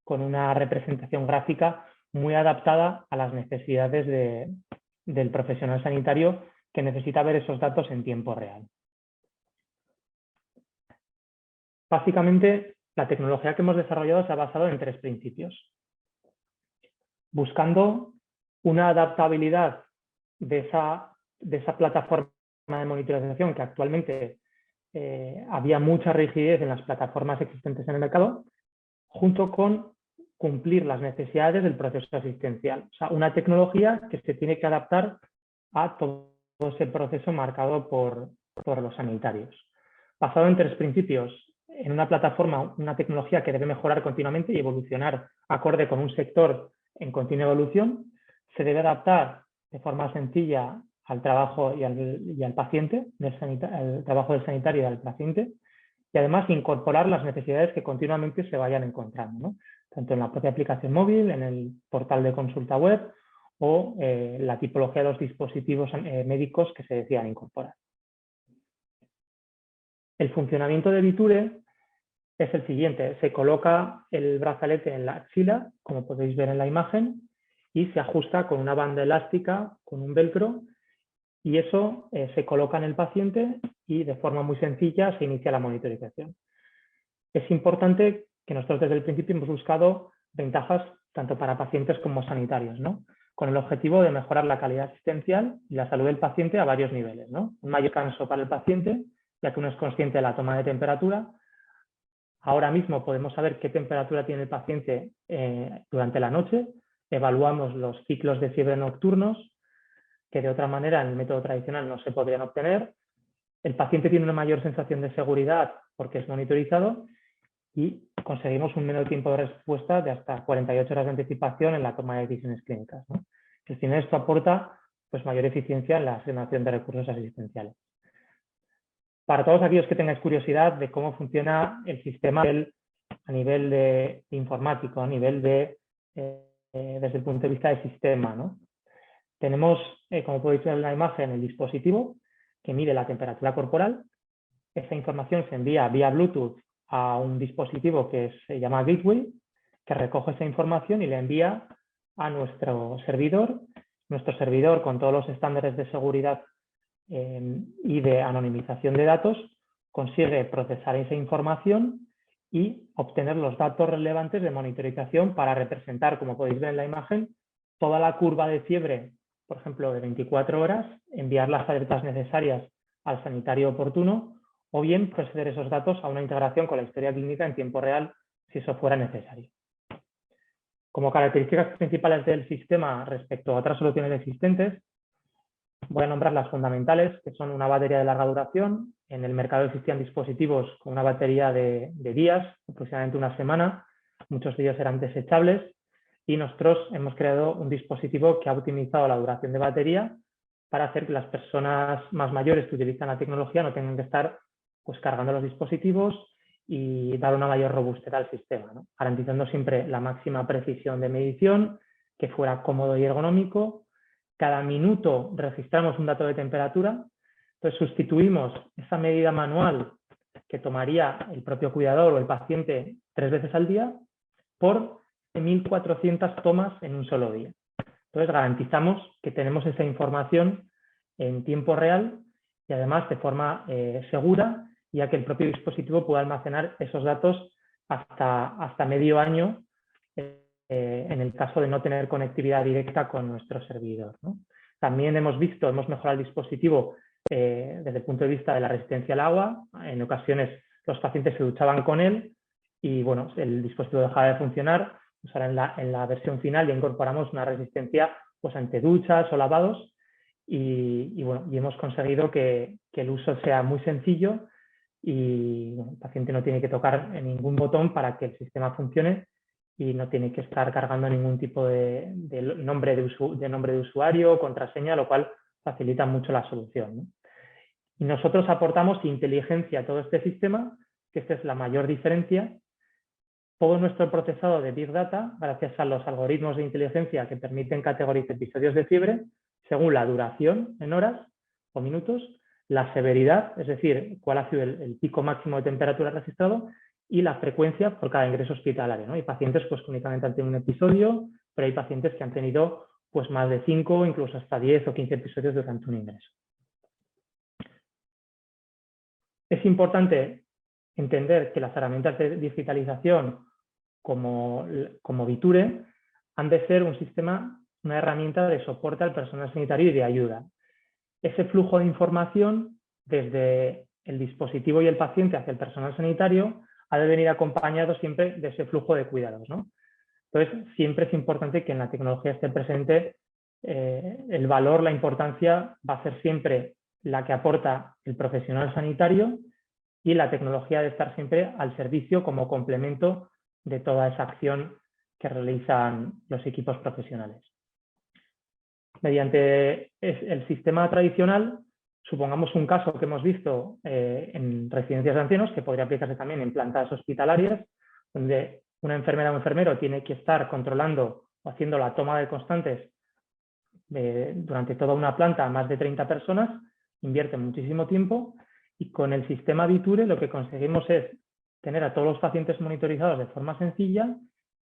con una representación gráfica muy adaptada a las necesidades del profesional sanitario que necesita ver esos datos en tiempo real. Básicamente, la tecnología que hemos desarrollado se ha basado en 3 principios. Buscando una adaptabilidad de esa plataforma de monitorización que actualmente había mucha rigidez en las plataformas existentes en el mercado, junto con cumplir las necesidades del proceso asistencial. O sea, una tecnología que se tiene que adaptar a todo ese proceso marcado por los sanitarios. Basado en 3 principios, en una plataforma, una tecnología que debe mejorar continuamente y evolucionar acorde con un sector en continua evolución, se debe adaptar de forma sencilla al trabajo y al paciente, al trabajo del sanitario y del paciente, y además incorporar las necesidades que continuamente se vayan encontrando, ¿no? Tanto en la propia aplicación móvil, en el portal de consulta web o la tipología de los dispositivos médicos que se decidan incorporar. El funcionamiento de Viture es el siguiente: se coloca el brazalete en la axila, como podéis ver en la imagen, y se ajusta con una banda elástica, con un velcro, y eso se coloca en el paciente y de forma muy sencilla se inicia la monitorización. Es importante que nosotros desde el principio hemos buscado ventajas tanto para pacientes como sanitarios, ¿no? Con el objetivo de mejorar la calidad asistencial y la salud del paciente a varios niveles, ¿no? Un mayor descanso para el paciente, ya que uno es consciente de la toma de temperatura. Ahora mismo podemos saber qué temperatura tiene el paciente durante la noche, evaluamos los ciclos de fiebre nocturnos, que de otra manera en el método tradicional no se podrían obtener. El paciente tiene una mayor sensación de seguridad porque es monitorizado y conseguimos un menor tiempo de respuesta de hasta 48 horas de anticipación en la toma de decisiones clínicas, ¿no? Al final esto aporta pues, mayor eficiencia en la asignación de recursos asistenciales. Para todos aquellos que tengáis curiosidad de cómo funciona el sistema a nivel de informático, a nivel de, desde el punto de vista del sistema, ¿no? Tenemos, como podéis ver en la imagen, el dispositivo que mide la temperatura corporal. Esa información se envía vía Bluetooth a un dispositivo que se llama Gateway, que recoge esa información y la envía a nuestro servidor. Nuestro servidor, con todos los estándares de seguridad y de anonimización de datos, consigue procesar esa información y obtener los datos relevantes de monitorización para representar, como podéis ver en la imagen, toda la curva de fiebre, por ejemplo, de 24 horas, enviar las alertas necesarias al sanitario oportuno o bien proceder esos datos a una integración con la historia clínica en tiempo real si eso fuera necesario. Como características principales del sistema respecto a otras soluciones existentes, voy a nombrar las fundamentales, que son una batería de larga duración. En el mercado existían dispositivos con una batería de días, aproximadamente una semana. Muchos de ellos eran desechables y nosotros hemos creado un dispositivo que ha optimizado la duración de batería para hacer que las personas más mayores que utilizan la tecnología no tengan que estar pues, cargando los dispositivos y dar una mayor robustez al sistema, ¿no? Garantizando siempre la máxima precisión de medición, que fuera cómodo y ergonómico. Cada minuto registramos un dato de temperatura, entonces sustituimos esa medida manual que tomaría el propio cuidador o el paciente 3 veces al día por 1.400 tomas en un solo día. Entonces garantizamos que tenemos esa información en tiempo real y además de forma segura, ya que el propio dispositivo puede almacenar esos datos hasta medio año en el caso de no tener conectividad directa con nuestro servidor, ¿no? También hemos mejorado el dispositivo desde el punto de vista de la resistencia al agua. En ocasiones los pacientes se duchaban con él y bueno, el dispositivo dejaba de funcionar. Pues ahora en la versión final ya incorporamos una resistencia pues, ante duchas o lavados y hemos conseguido que el uso sea muy sencillo y bueno, el paciente no tiene que tocar en ningún botón para que el sistema funcione y no tiene que estar cargando ningún tipo de nombre de usuario o contraseña, lo cual facilita mucho la solución, ¿no? Y nosotros aportamos inteligencia a todo este sistema, que esta es la mayor diferencia. Todo nuestro procesado de Big Data, gracias a los algoritmos de inteligencia que permiten categorizar episodios de fiebre según la duración en horas o minutos, la severidad, es decir, cuál ha sido el pico máximo de temperatura registrado, y la frecuencia por cada ingreso hospitalario, ¿no? Hay pacientes pues, que únicamente han tenido un episodio, pero hay pacientes que han tenido pues, más de 5, incluso hasta 10 o 15 episodios durante un ingreso. Es importante entender que las herramientas de digitalización como Viture han de ser un sistema, una herramienta de soporte al personal sanitario y de ayuda. Ese flujo de información desde el dispositivo y el paciente hacia el personal sanitario ha de venir acompañado siempre de ese flujo de cuidados, ¿no? Entonces, siempre es importante que en la tecnología esté presente el valor, la importancia va a ser siempre la que aporta el profesional sanitario y la tecnología debe estar siempre al servicio como complemento de toda esa acción que realizan los equipos profesionales. Mediante el sistema tradicional, supongamos un caso que hemos visto en residencias de ancianos, que podría aplicarse también en plantas hospitalarias, donde una enfermera o enfermero tiene que estar controlando o haciendo la toma de constantes durante toda una planta a más de 30 personas, invierte muchísimo tiempo y con el sistema Viture lo que conseguimos es tener a todos los pacientes monitorizados de forma sencilla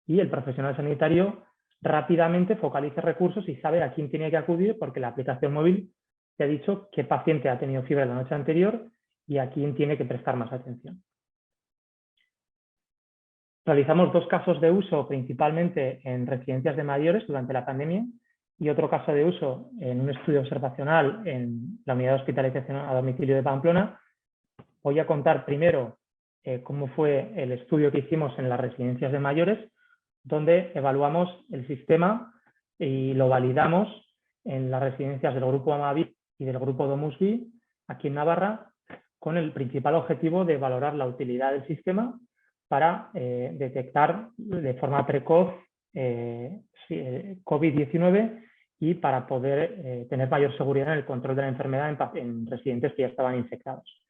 y el profesional sanitario rápidamente focalice recursos y sabe a quién tiene que acudir porque la aplicación móvil te ha dicho qué paciente ha tenido fiebre la noche anterior y a quién tiene que prestar más atención. Realizamos 2 casos de uso principalmente en residencias de mayores durante la pandemia y otro caso de uso en un estudio observacional en la unidad de hospitalización a domicilio de Pamplona. Voy a contar primero cómo fue el estudio que hicimos en las residencias de mayores, donde evaluamos el sistema y lo validamos en las residencias del grupo Amavi y del grupo Domusvi, aquí en Navarra, con el principal objetivo de valorar la utilidad del sistema para detectar de forma precoz COVID-19 y para poder tener mayor seguridad en el control de la enfermedad en residentes que ya estaban infectados.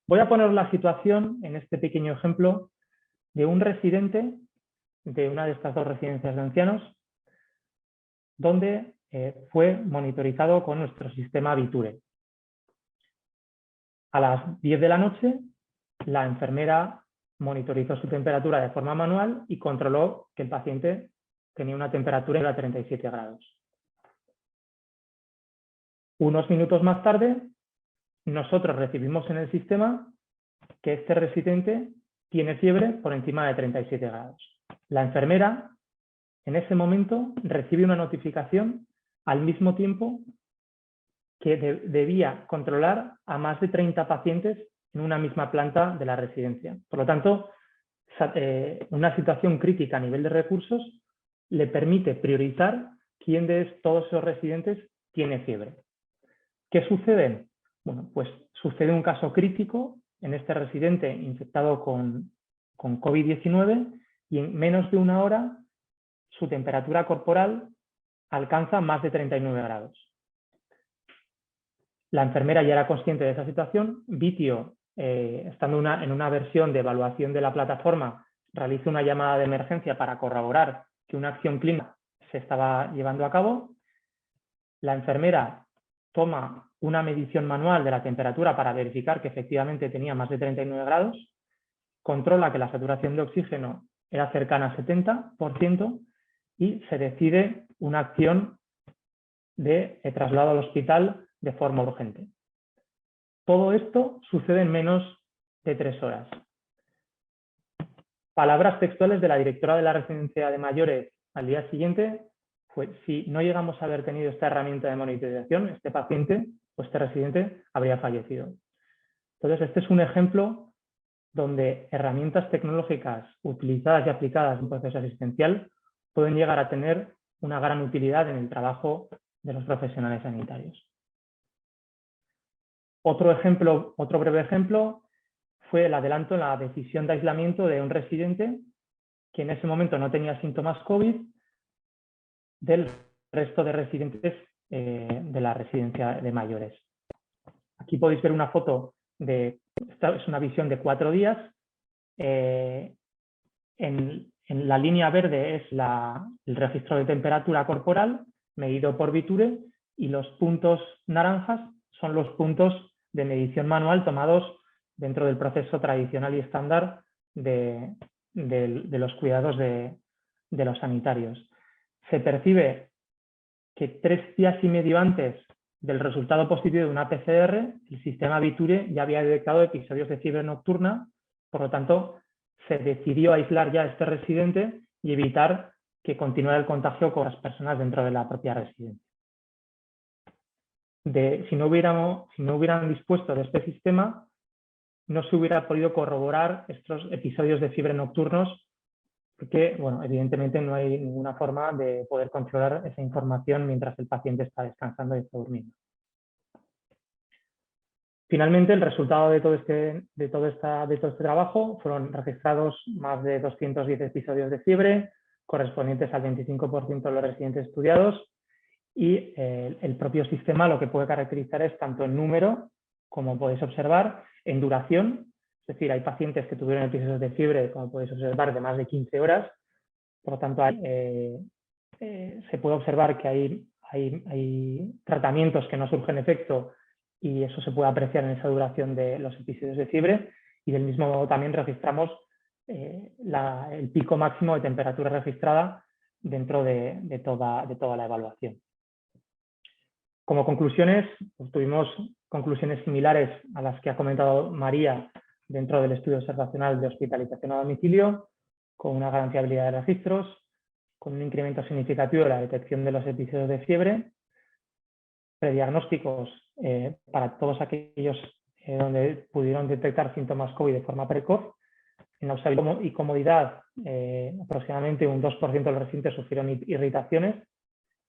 Voy a poner la situación en este pequeño ejemplo de un residente de una de estas 2 residencias de ancianos, donde fue monitorizado con nuestro sistema Viture. A las 10 de la noche, la enfermera monitorizó su temperatura de forma manual y controló que el paciente tenía una temperatura de 37 grados. Unos minutos más tarde, nosotros recibimos en el sistema que este residente tiene fiebre por encima de 37 grados. La enfermera, en ese momento, recibe una notificación al mismo tiempo que debía controlar a más de 30 pacientes en una misma planta de la residencia. Por lo tanto, una situación crítica a nivel de recursos le permite priorizar quién de todos esos residentes tiene fiebre. ¿Qué sucede? Bueno, pues sucede un caso crítico en este residente infectado con COVID-19 y en menos de una hora su temperatura corporal alcanza más de 39 grados. La enfermera ya era consciente de esa situación. Vitio, estando en una versión de evaluación de la plataforma, realiza una llamada de emergencia para corroborar que una acción clínica se estaba llevando a cabo. La enfermera toma una medición manual de la temperatura para verificar que efectivamente tenía más de 39 grados, controla que la saturación de oxígeno era cercana al 70% y se decide una acción de traslado al hospital de forma urgente. Todo esto sucede en menos de 3 horas. Palabras textuales de la directora de la residencia de mayores al día siguiente fue: si no llegamos a haber tenido esta herramienta de monitorización, este paciente o este residente habría fallecido. Entonces, este es un ejemplo donde herramientas tecnológicas utilizadas y aplicadas en un proceso asistencial pueden llegar a tener una gran utilidad en el trabajo de los profesionales sanitarios. Otro breve ejemplo fue el adelanto en la decisión de aislamiento de un residente que en ese momento no tenía síntomas COVID del resto de residentes de la residencia de mayores. Aquí podéis ver una foto esta es una visión de 4 días. En la línea verde es el registro de temperatura corporal medido por Viture y los puntos naranjas son los puntos de medición manual tomados dentro del proceso tradicional y estándar de los cuidados de los sanitarios. Se percibe que 3 días y medio antes del resultado positivo de una PCR, el sistema Viture ya había detectado episodios de fiebre nocturna, por lo tanto, se decidió aislar ya a este residente y evitar que continuara el contagio con las personas dentro de la propia residencia. Si no hubieran dispuesto de este sistema, no se hubiera podido corroborar estos episodios de fiebre nocturnos, porque, bueno, evidentemente no hay ninguna forma de poder controlar esa información mientras el paciente está descansando y está durmiendo. Finalmente, el resultado de todo este trabajo fueron registrados más de 210 episodios de fiebre, correspondientes al 25% de los residentes estudiados, y el propio sistema lo que puede caracterizar es tanto en número, como podéis observar, en duración. Es decir, hay pacientes que tuvieron episodios de fiebre, como podéis observar, de más de 15 horas. Por lo tanto, se puede observar que hay tratamientos que no surgen efecto y eso se puede apreciar en esa duración de los episodios de fiebre. Y del mismo modo también registramos el pico máximo de temperatura registrada dentro de toda la evaluación. Como conclusiones, pues tuvimos conclusiones similares a las que ha comentado María dentro del estudio observacional de hospitalización a domicilio, con una gran fiabilidad de registros, con un incremento significativo de la detección de los episodios de fiebre, prediagnósticos para todos aquellos donde pudieron detectar síntomas COVID de forma precoz. En la usabilidad y comodidad, aproximadamente un 2% de los residentes sufrieron irritaciones.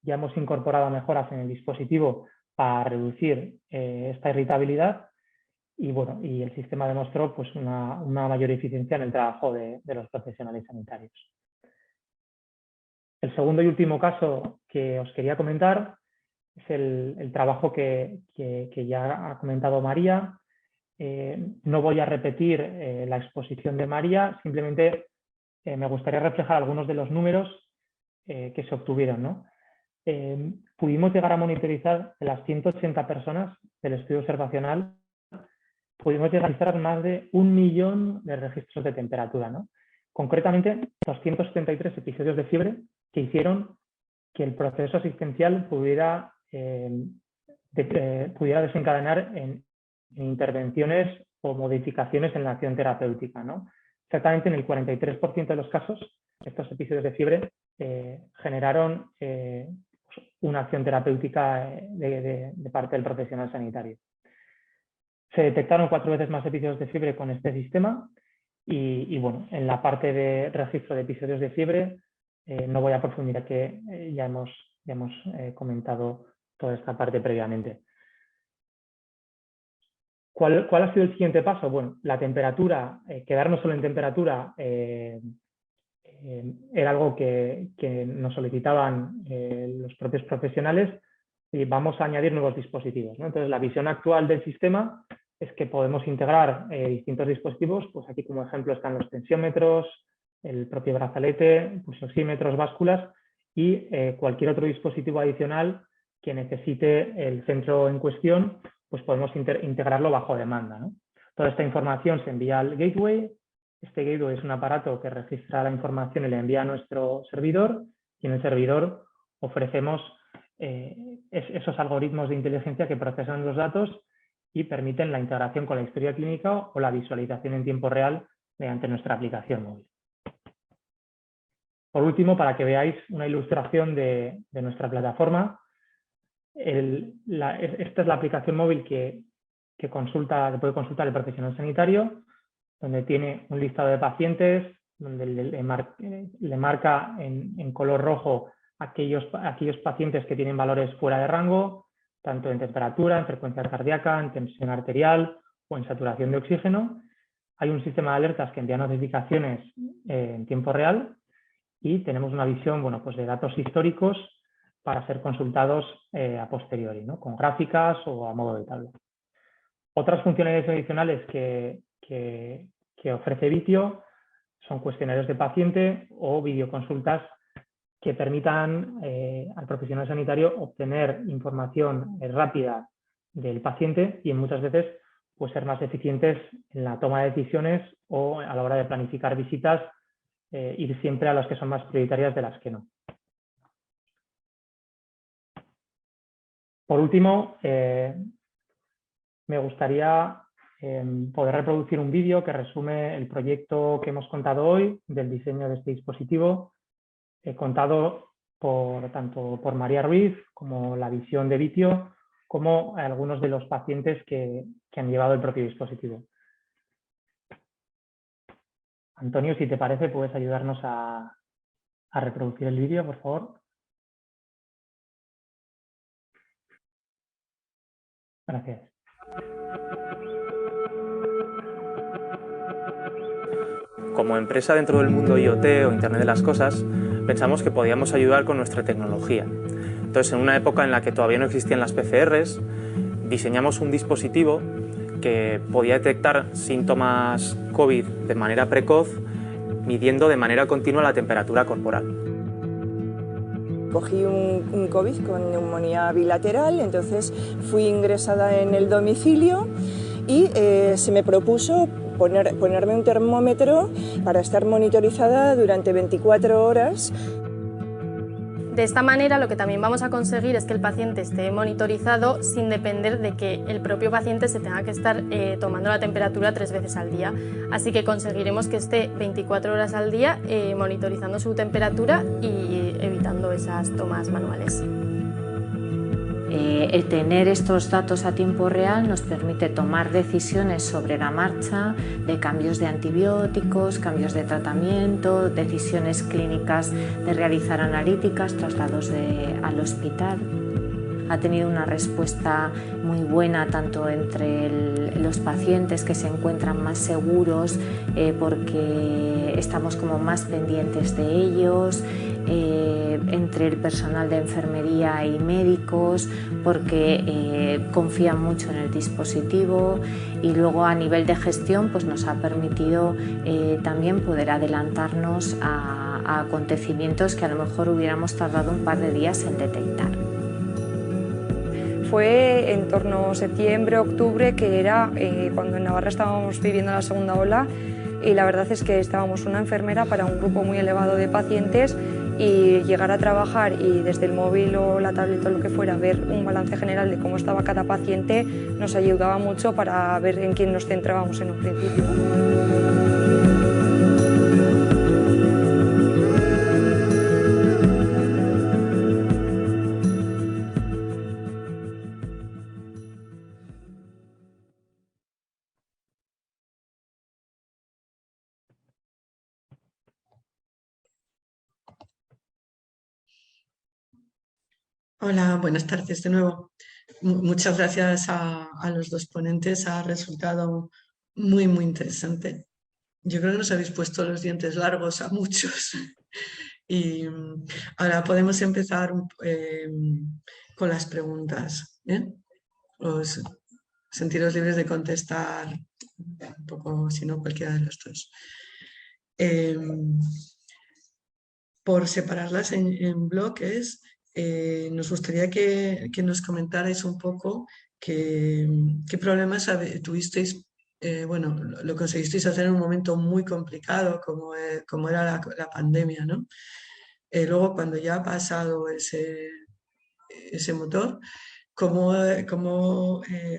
Ya hemos incorporado mejoras en el dispositivo para reducir esta irritabilidad y, bueno, y el sistema demostró pues, una mayor eficiencia en el trabajo de los profesionales sanitarios. El segundo y último caso que os quería comentar es el trabajo que ya ha comentado María. No voy a repetir la exposición de María, simplemente me gustaría reflejar algunos de los números que se obtuvieron, ¿no? Pudimos llegar a monitorizar de las 180 personas del estudio observacional, pudimos llegar a registrar más de 1 millón de registros de temperatura, ¿no? Concretamente, 273 episodios de fiebre que hicieron que el proceso asistencial pudiera desencadenar en intervenciones o modificaciones en la acción terapéutica, ¿no? Exactamente en el 43% de los casos, estos episodios de fiebre generaron una acción terapéutica de parte del profesional sanitario. Se detectaron 4 veces más episodios de fiebre con este sistema y bueno, en la parte de registro de episodios de fiebre no voy a profundizar, que ya hemos comentado toda esta parte previamente. ¿Cuál ha sido el siguiente paso? Bueno, la temperatura, quedarnos solo en temperatura era algo que nos solicitaban los propios profesionales y vamos a añadir nuevos dispositivos, ¿no? Entonces, la visión actual del sistema es que podemos integrar distintos dispositivos, pues aquí como ejemplo están los tensiómetros, el propio brazalete, pulsosímetros, básculas y cualquier otro dispositivo adicional que necesite el centro en cuestión, pues podemos integrarlo bajo demanda, ¿no? Toda esta información se envía al gateway. Este gateway es un aparato que registra la información y la envía a nuestro servidor, y en el servidor ofrecemos esos algoritmos de inteligencia que procesan los datos y permiten la integración con la historia clínica o la visualización en tiempo real mediante nuestra aplicación móvil. Por último, para que veáis una ilustración de nuestra plataforma, esta es la aplicación móvil que puede consultar el profesional sanitario, donde tiene un listado de pacientes, donde le marca en color rojo aquellos pacientes que tienen valores fuera de rango, tanto en temperatura, en frecuencia cardíaca, en tensión arterial o en saturación de oxígeno. Hay un sistema de alertas que envía notificaciones en tiempo real y tenemos una visión, bueno, pues de datos históricos para ser consultados a posteriori, ¿no? Con gráficas o a modo de tabla. Otras funcionalidades adicionales que ofrece Vitio son cuestionarios de paciente o videoconsultas que permitan al profesional sanitario obtener información rápida del paciente y muchas veces pues, ser más eficientes en la toma de decisiones o a la hora de planificar visitas, ir siempre a las que son más prioritarias de las que no. Por último, me gustaría poder reproducir un vídeo que resume el proyecto que hemos contado hoy del diseño de este dispositivo, contado tanto por María Ruiz como la visión de Vitio, como algunos de los pacientes que han llevado el propio dispositivo. Antonio, si te parece, puedes ayudarnos a reproducir el vídeo, por favor. Gracias. Como empresa dentro del mundo IoT o Internet de las Cosas, pensamos que podíamos ayudar con nuestra tecnología. Entonces, en una época en la que todavía no existían las PCRs, diseñamos un dispositivo que podía detectar síntomas COVID de manera precoz, midiendo de manera continua la temperatura corporal. Cogí un COVID con neumonía bilateral, entonces fui ingresada en el domicilio y se me propuso ponerme un termómetro para estar monitorizada durante 24 horas. De esta manera lo que también vamos a conseguir es que el paciente esté monitorizado sin depender de que el propio paciente se tenga que estar tomando la temperatura 3 veces al día. Así que conseguiremos que esté 24 horas al día monitorizando su temperatura y evitando esas tomas manuales. El tener estos datos a tiempo real nos permite tomar decisiones sobre la marcha de cambios de antibióticos, cambios de tratamiento, decisiones clínicas de realizar analíticas, traslados al hospital. Ha tenido una respuesta muy buena tanto entre los pacientes que se encuentran más seguros porque estamos como más pendientes de ellos, entre el personal de enfermería y médicos porque confían mucho en el dispositivo, y luego a nivel de gestión pues nos ha permitido también poder adelantarnos a acontecimientos que a lo mejor hubiéramos tardado un par de días en detectar. Fue en torno a septiembre, octubre, que era cuando en Navarra estábamos viviendo la segunda ola, y la verdad es que estábamos una enfermera para un grupo muy elevado de pacientes y llegar a trabajar y desde el móvil o la tablet o lo que fuera ver un balance general de cómo estaba cada paciente nos ayudaba mucho para ver en quién nos centrábamos en un principio. Hola, buenas tardes de nuevo. Muchas gracias a los dos ponentes, ha resultado muy interesante. Yo creo que nos habéis puesto los dientes largos a muchos. Y ahora podemos empezar con las preguntas. Os sentiros libres de contestar un poco, si no, cualquiera de los dos. Por separarlas en bloques, nos gustaría que nos comentarais un poco qué problemas tuvisteis. Bueno, lo conseguisteis hacer en un momento muy complicado como era la pandemia, ¿no? Luego, cuando ya ha pasado ese motor, cómo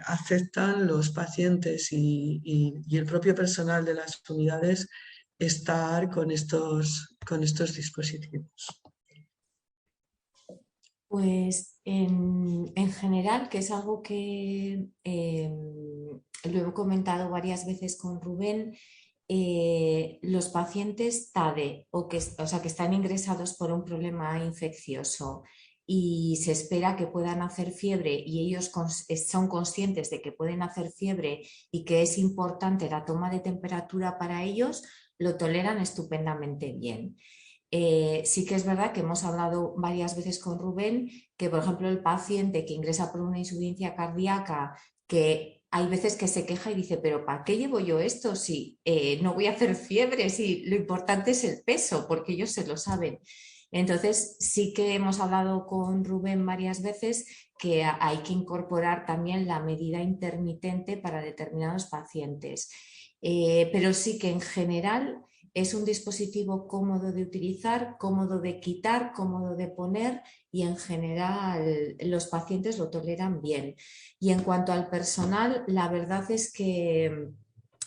aceptan los pacientes y el propio personal de las unidades estar con estos dispositivos. Pues en general, que es algo que lo he comentado varias veces con Rubén, los pacientes TADE que están ingresados por un problema infeccioso y se espera que puedan hacer fiebre y ellos son conscientes de que pueden hacer fiebre y que es importante la toma de temperatura para ellos, lo toleran estupendamente bien. Sí que es verdad que hemos hablado varias veces con Rubén que, por ejemplo, el paciente que ingresa por una insuficiencia cardíaca, que hay veces que se queja y dice, pero ¿para qué llevo yo esto si no voy a hacer fiebre? Si lo importante es el peso, porque ellos se lo saben. Entonces sí que hemos hablado con Rubén varias veces que hay que incorporar también la medida intermitente para determinados pacientes. Pero sí que en general es un dispositivo cómodo de utilizar, cómodo de quitar, cómodo de poner y en general los pacientes lo toleran bien. Y en cuanto al personal, la verdad es que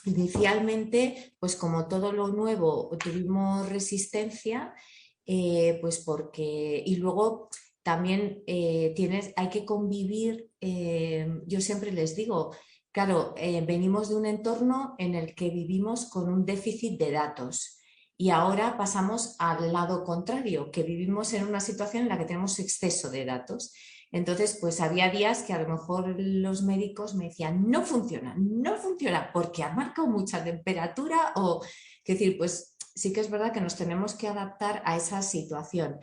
inicialmente, pues como todo lo nuevo, tuvimos resistencia, pues porque, y luego también hay que convivir, yo siempre les digo, claro, venimos de un entorno en el que vivimos con un déficit de datos y ahora pasamos al lado contrario, que vivimos en una situación en la que tenemos exceso de datos. Entonces, pues había días que a lo mejor los médicos me decían, no funciona porque ha marcado mucha temperatura o, es decir, pues sí que es verdad que nos tenemos que adaptar a esa situación.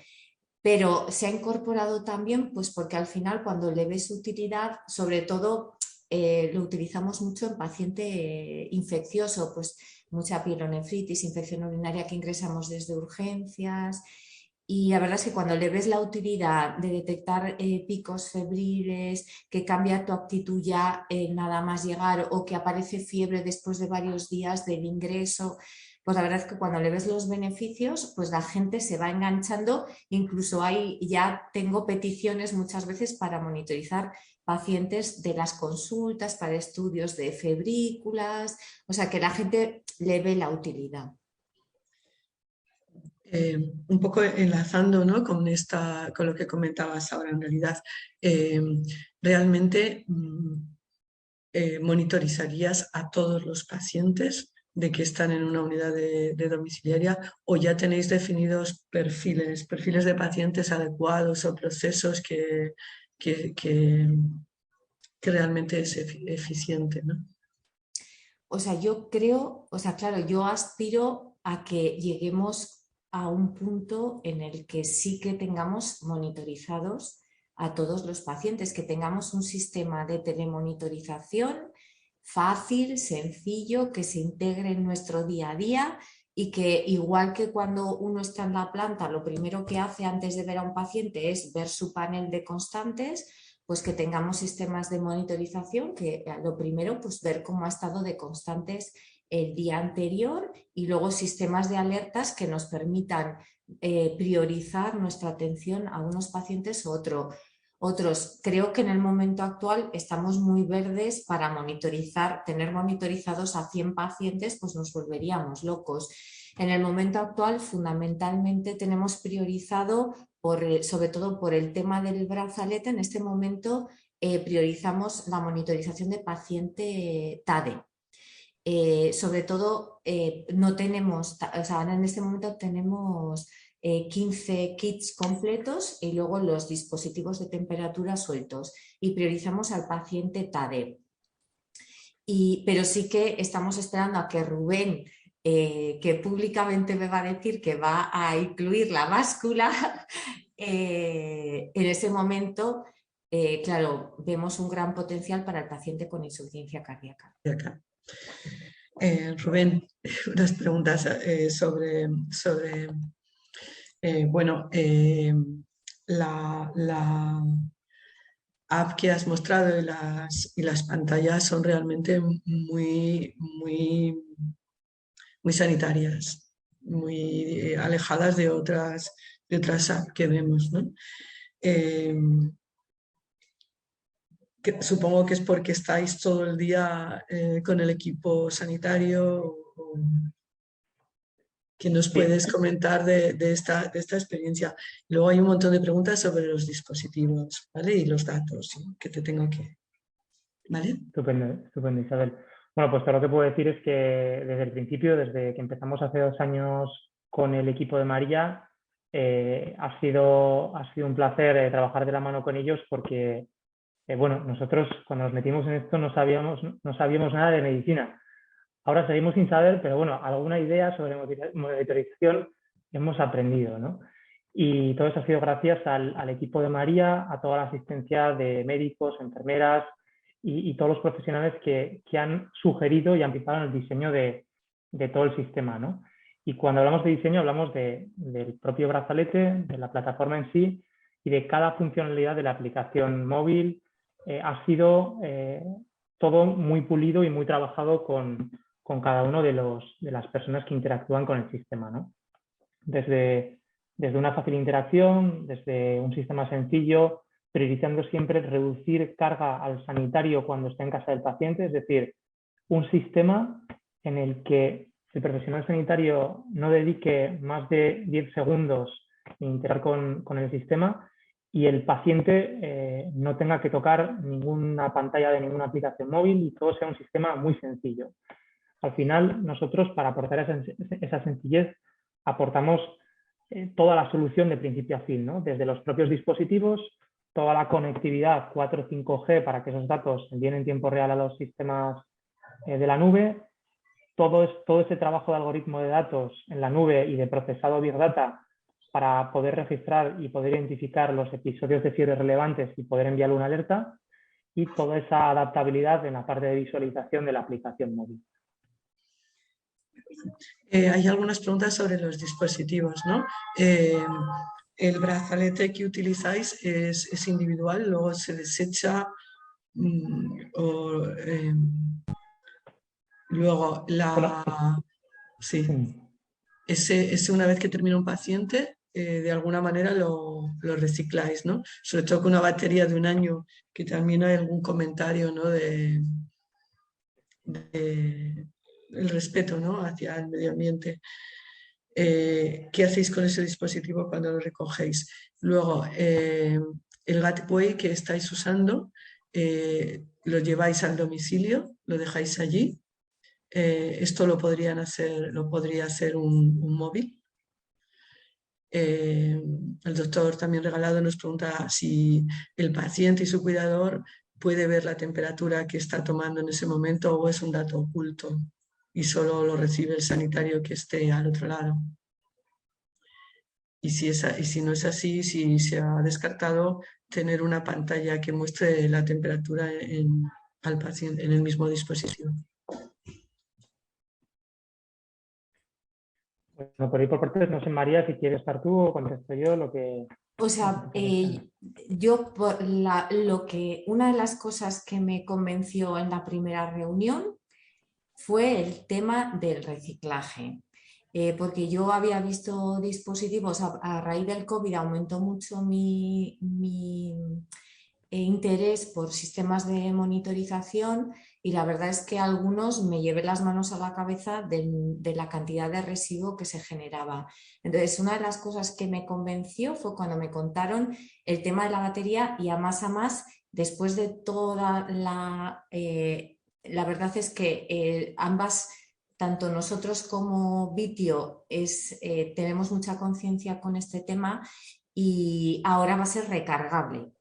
Pero se ha incorporado también, pues porque al final cuando le ves utilidad, sobre todo lo utilizamos mucho en paciente infeccioso, pues mucha pielonefritis, infección urinaria que ingresamos desde urgencias. Y la verdad es que cuando le ves la utilidad de detectar picos febriles, que cambia tu actitud ya nada más llegar o que aparece fiebre después de varios días del ingreso, pues la verdad es que cuando le ves los beneficios, pues la gente se va enganchando. Incluso ya tengo peticiones muchas veces para monitorizar pacientes de las consultas, para estudios de febrículas, o sea que la gente le ve la utilidad. Un poco enlazando, ¿no?, con lo que comentabas ahora, en realidad, realmente monitorizarías a todos los pacientes de que están en una unidad de domiciliaria o ya tenéis definidos perfiles de pacientes adecuados o procesos que realmente es eficiente, ¿no? O sea, yo creo, claro, yo aspiro a que lleguemos a un punto en el que sí que tengamos monitorizados a todos los pacientes, que tengamos un sistema de telemonitorización fácil, sencillo, que se integre en nuestro día a día y que igual que cuando uno está en la planta, lo primero que hace antes de ver a un paciente es ver su panel de constantes, pues que tengamos sistemas de monitorización, que lo primero, pues ver cómo ha estado de constantes el día anterior, y luego sistemas de alertas que nos permitan priorizar nuestra atención a unos pacientes u otros. Creo que en el momento actual estamos muy verdes para monitorizar. Tener monitorizados a 100 pacientes pues nos volveríamos locos. En el momento actual fundamentalmente tenemos priorizado, sobre todo por el tema del brazalete, en este momento priorizamos la monitorización de paciente TADE. Sobre todo no tenemos, o sea, ahora en este momento tenemos 15 kits completos y luego los dispositivos de temperatura sueltos, y priorizamos al paciente TADE. Pero sí que estamos esperando a que Rubén, que públicamente me va a decir que va a incluir la báscula, en ese momento, claro, vemos un gran potencial para el paciente con insuficiencia cardíaca. Rubén, unas preguntas sobre bueno, la app que has mostrado y las pantallas son realmente muy sanitarias, muy alejadas de otras apps que vemos, ¿no? Supongo que es porque estáis todo el día con el equipo sanitario. ¿Qué nos puedes comentar de esta experiencia? Luego hay un montón de preguntas sobre los dispositivos, ¿vale? Y los datos, ¿sí? Que te tengo que... ¿Vale? Estupendo, Isabel. Bueno, pues todo lo que puedo decir es que desde el principio, desde que empezamos hace 2 años con el equipo de María, ha sido un placer trabajar de la mano con ellos, porque bueno, nosotros cuando nos metimos en esto no sabíamos nada de medicina. Ahora seguimos sin saber, pero bueno, alguna idea sobre monitorización hemos aprendido, ¿no? Y todo eso ha sido gracias al equipo de María, a toda la asistencia de médicos, enfermeras y todos los profesionales que han sugerido y han empezado en el diseño de todo el sistema, ¿no? Y cuando hablamos de diseño hablamos del propio brazalete, de la plataforma en sí y de cada funcionalidad de la aplicación móvil. Ha sido todo muy pulido y muy trabajado con cada uno de las personas que interactúan con el sistema, ¿no? Desde una fácil interacción, desde un sistema sencillo, priorizando siempre reducir carga al sanitario cuando está en casa del paciente, es decir, un sistema en el que el profesional sanitario no dedique más de 10 segundos en interactuar con el sistema y el paciente no tenga que tocar ninguna pantalla de ninguna aplicación móvil y todo sea un sistema muy sencillo. Al final, nosotros, para aportar esa sencillez, aportamos toda la solución de principio a fin, ¿no? Desde los propios dispositivos, toda la conectividad 4 o 5G para que esos datos se envíen en tiempo real a los sistemas de la nube, todo ese trabajo de algoritmo de datos en la nube y de procesado Big Data para poder registrar y poder identificar los episodios de fiebre relevantes y poder enviar una alerta, y toda esa adaptabilidad en la parte de visualización de la aplicación móvil. Hay algunas preguntas sobre los dispositivos, ¿no? El brazalete que utilizáis es individual, luego se desecha luego sí. Ese una vez que termina un paciente, de alguna manera lo recicláis, ¿no? Sobre todo con una batería de 1 año, que también hay algún comentario, ¿no? El respeto, ¿no? Hacia el medio ambiente. ¿Qué hacéis con ese dispositivo cuando lo recogéis? Luego, el gateway que estáis usando, lo lleváis al domicilio, lo dejáis allí. Esto lo podría hacer un móvil. El doctor también Regalado nos pregunta si el paciente y su cuidador puede ver la temperatura que está tomando en ese momento o es un dato oculto y solo lo recibe el sanitario que esté al otro lado. Y si no es así, si se ha descartado tener una pantalla que muestre la temperatura al paciente en el mismo dispositivo. Bueno, por ahí por partes, no sé, María, si quieres estar tú o contesto yo lo que O sea, yo una de las cosas que me convenció en la primera reunión fue el tema del reciclaje. Porque yo había visto dispositivos, a raíz del COVID aumentó mucho mi interés por sistemas de monitorización y la verdad es que algunos me llevé las manos a la cabeza de la cantidad de residuo que se generaba. Entonces, una de las cosas que me convenció fue cuando me contaron el tema de la batería y a más, después de toda la verdad es que ambas, tanto nosotros como Vitio, tenemos mucha conciencia con este tema y ahora va a ser recargable.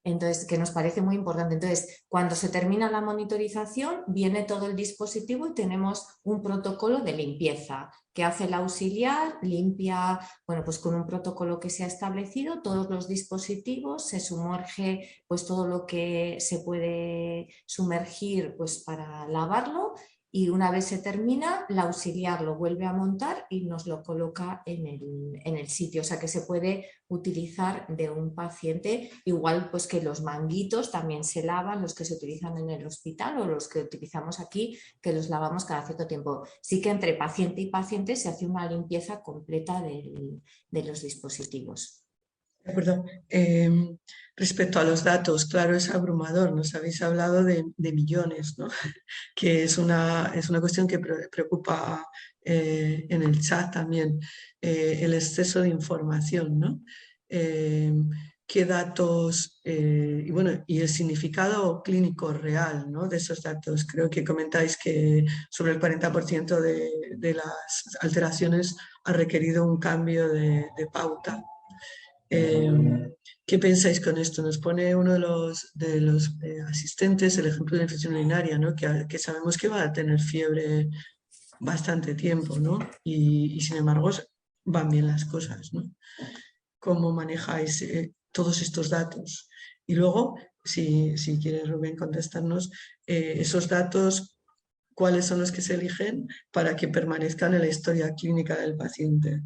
Entonces, que nos parece muy importante. Entonces, cuando se termina la monitorización, viene todo el dispositivo y tenemos un protocolo de limpieza que hace el auxiliar, limpia, bueno, pues con un protocolo que se ha establecido, todos los dispositivos, se sumerge pues todo lo que se puede sumergir pues para lavarlo y una vez se termina, el auxiliar lo vuelve a montar y nos lo coloca en el sitio, o sea que se puede utilizar de un paciente, igual pues que los manguitos también se lavan, los que se utilizan en el hospital o los que utilizamos aquí, que los lavamos cada cierto tiempo. Sí que entre paciente y paciente se hace una limpieza completa de los dispositivos. De acuerdo. Respecto a los datos, claro, es abrumador. Nos habéis hablado de millones, ¿no? Que es una cuestión que preocupa en el chat también, el exceso de información, ¿no? ¿Qué datos y bueno, y el significado clínico real, ¿no? De esos datos? Creo que comentáis que sobre el 40% de las alteraciones ha requerido un cambio de pauta. ¿Qué pensáis con esto? Nos pone uno de los asistentes el ejemplo de la infección urinaria, ¿no? Que sabemos que va a tener fiebre bastante tiempo, ¿no? Y sin embargo van bien las cosas, ¿no? ¿Cómo manejáis todos estos datos? Y luego, si quieres, Rubén, contestarnos, esos datos, ¿cuáles son los que se eligen para que permanezcan en la historia clínica del paciente?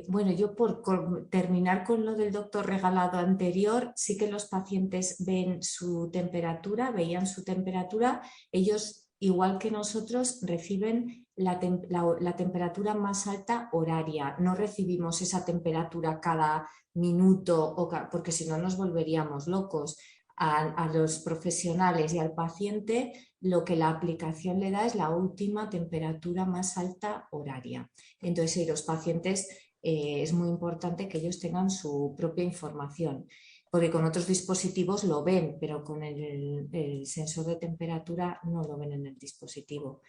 Bueno, yo por terminar con lo del doctor regalado anterior, sí que los pacientes veían su temperatura, ellos, igual que nosotros, reciben la temperatura más alta horaria. No recibimos esa temperatura cada minuto, porque si no nos volveríamos locos. A los profesionales y al paciente lo que la aplicación le da es la última temperatura más alta horaria. Entonces, los pacientes es muy importante que ellos tengan su propia información, porque con otros dispositivos lo ven, pero con el sensor de temperatura no lo ven en el dispositivo.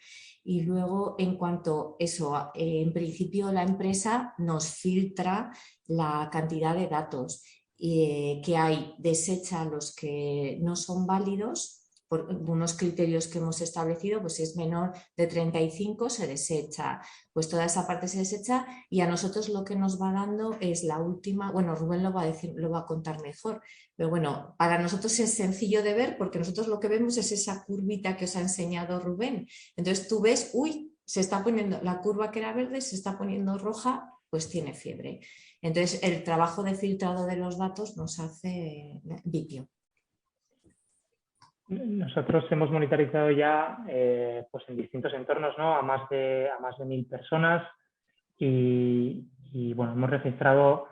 Y luego, en cuanto a eso, en principio la empresa nos filtra la cantidad de datos que hay, desecha los que no son válidos por unos criterios que hemos establecido, pues si es menor de 35 se desecha, pues toda esa parte se desecha y a nosotros lo que nos va dando es la última, bueno, Rubén lo va a contar mejor, pero bueno, para nosotros es sencillo de ver porque nosotros lo que vemos es esa curvita que os ha enseñado Rubén, entonces tú ves, uy, se está poniendo, la curva que era verde se está poniendo roja, pues tiene fiebre. Entonces el trabajo de filtrado de los datos nos hace Vitio. Nosotros hemos monitorizado ya pues en distintos entornos, ¿no? a más de 1.000 personas y bueno, hemos registrado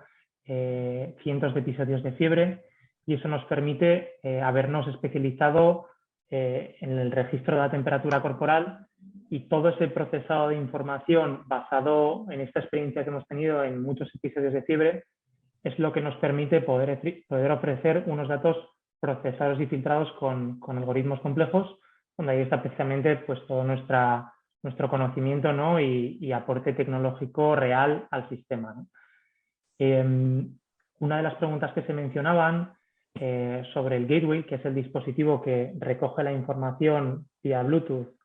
cientos de episodios de fiebre y eso nos permite habernos especializado en el registro de la temperatura corporal y todo ese procesado de información basado en esta experiencia que hemos tenido en muchos episodios de fiebre es lo que nos permite poder ofrecer unos datos procesados y filtrados con algoritmos complejos, donde ahí está precisamente pues, todo nuestro conocimiento, ¿no? y aporte tecnológico real al sistema, ¿no? Una de las preguntas que se mencionaban sobre el gateway, que es el dispositivo que recoge la información vía Bluetooth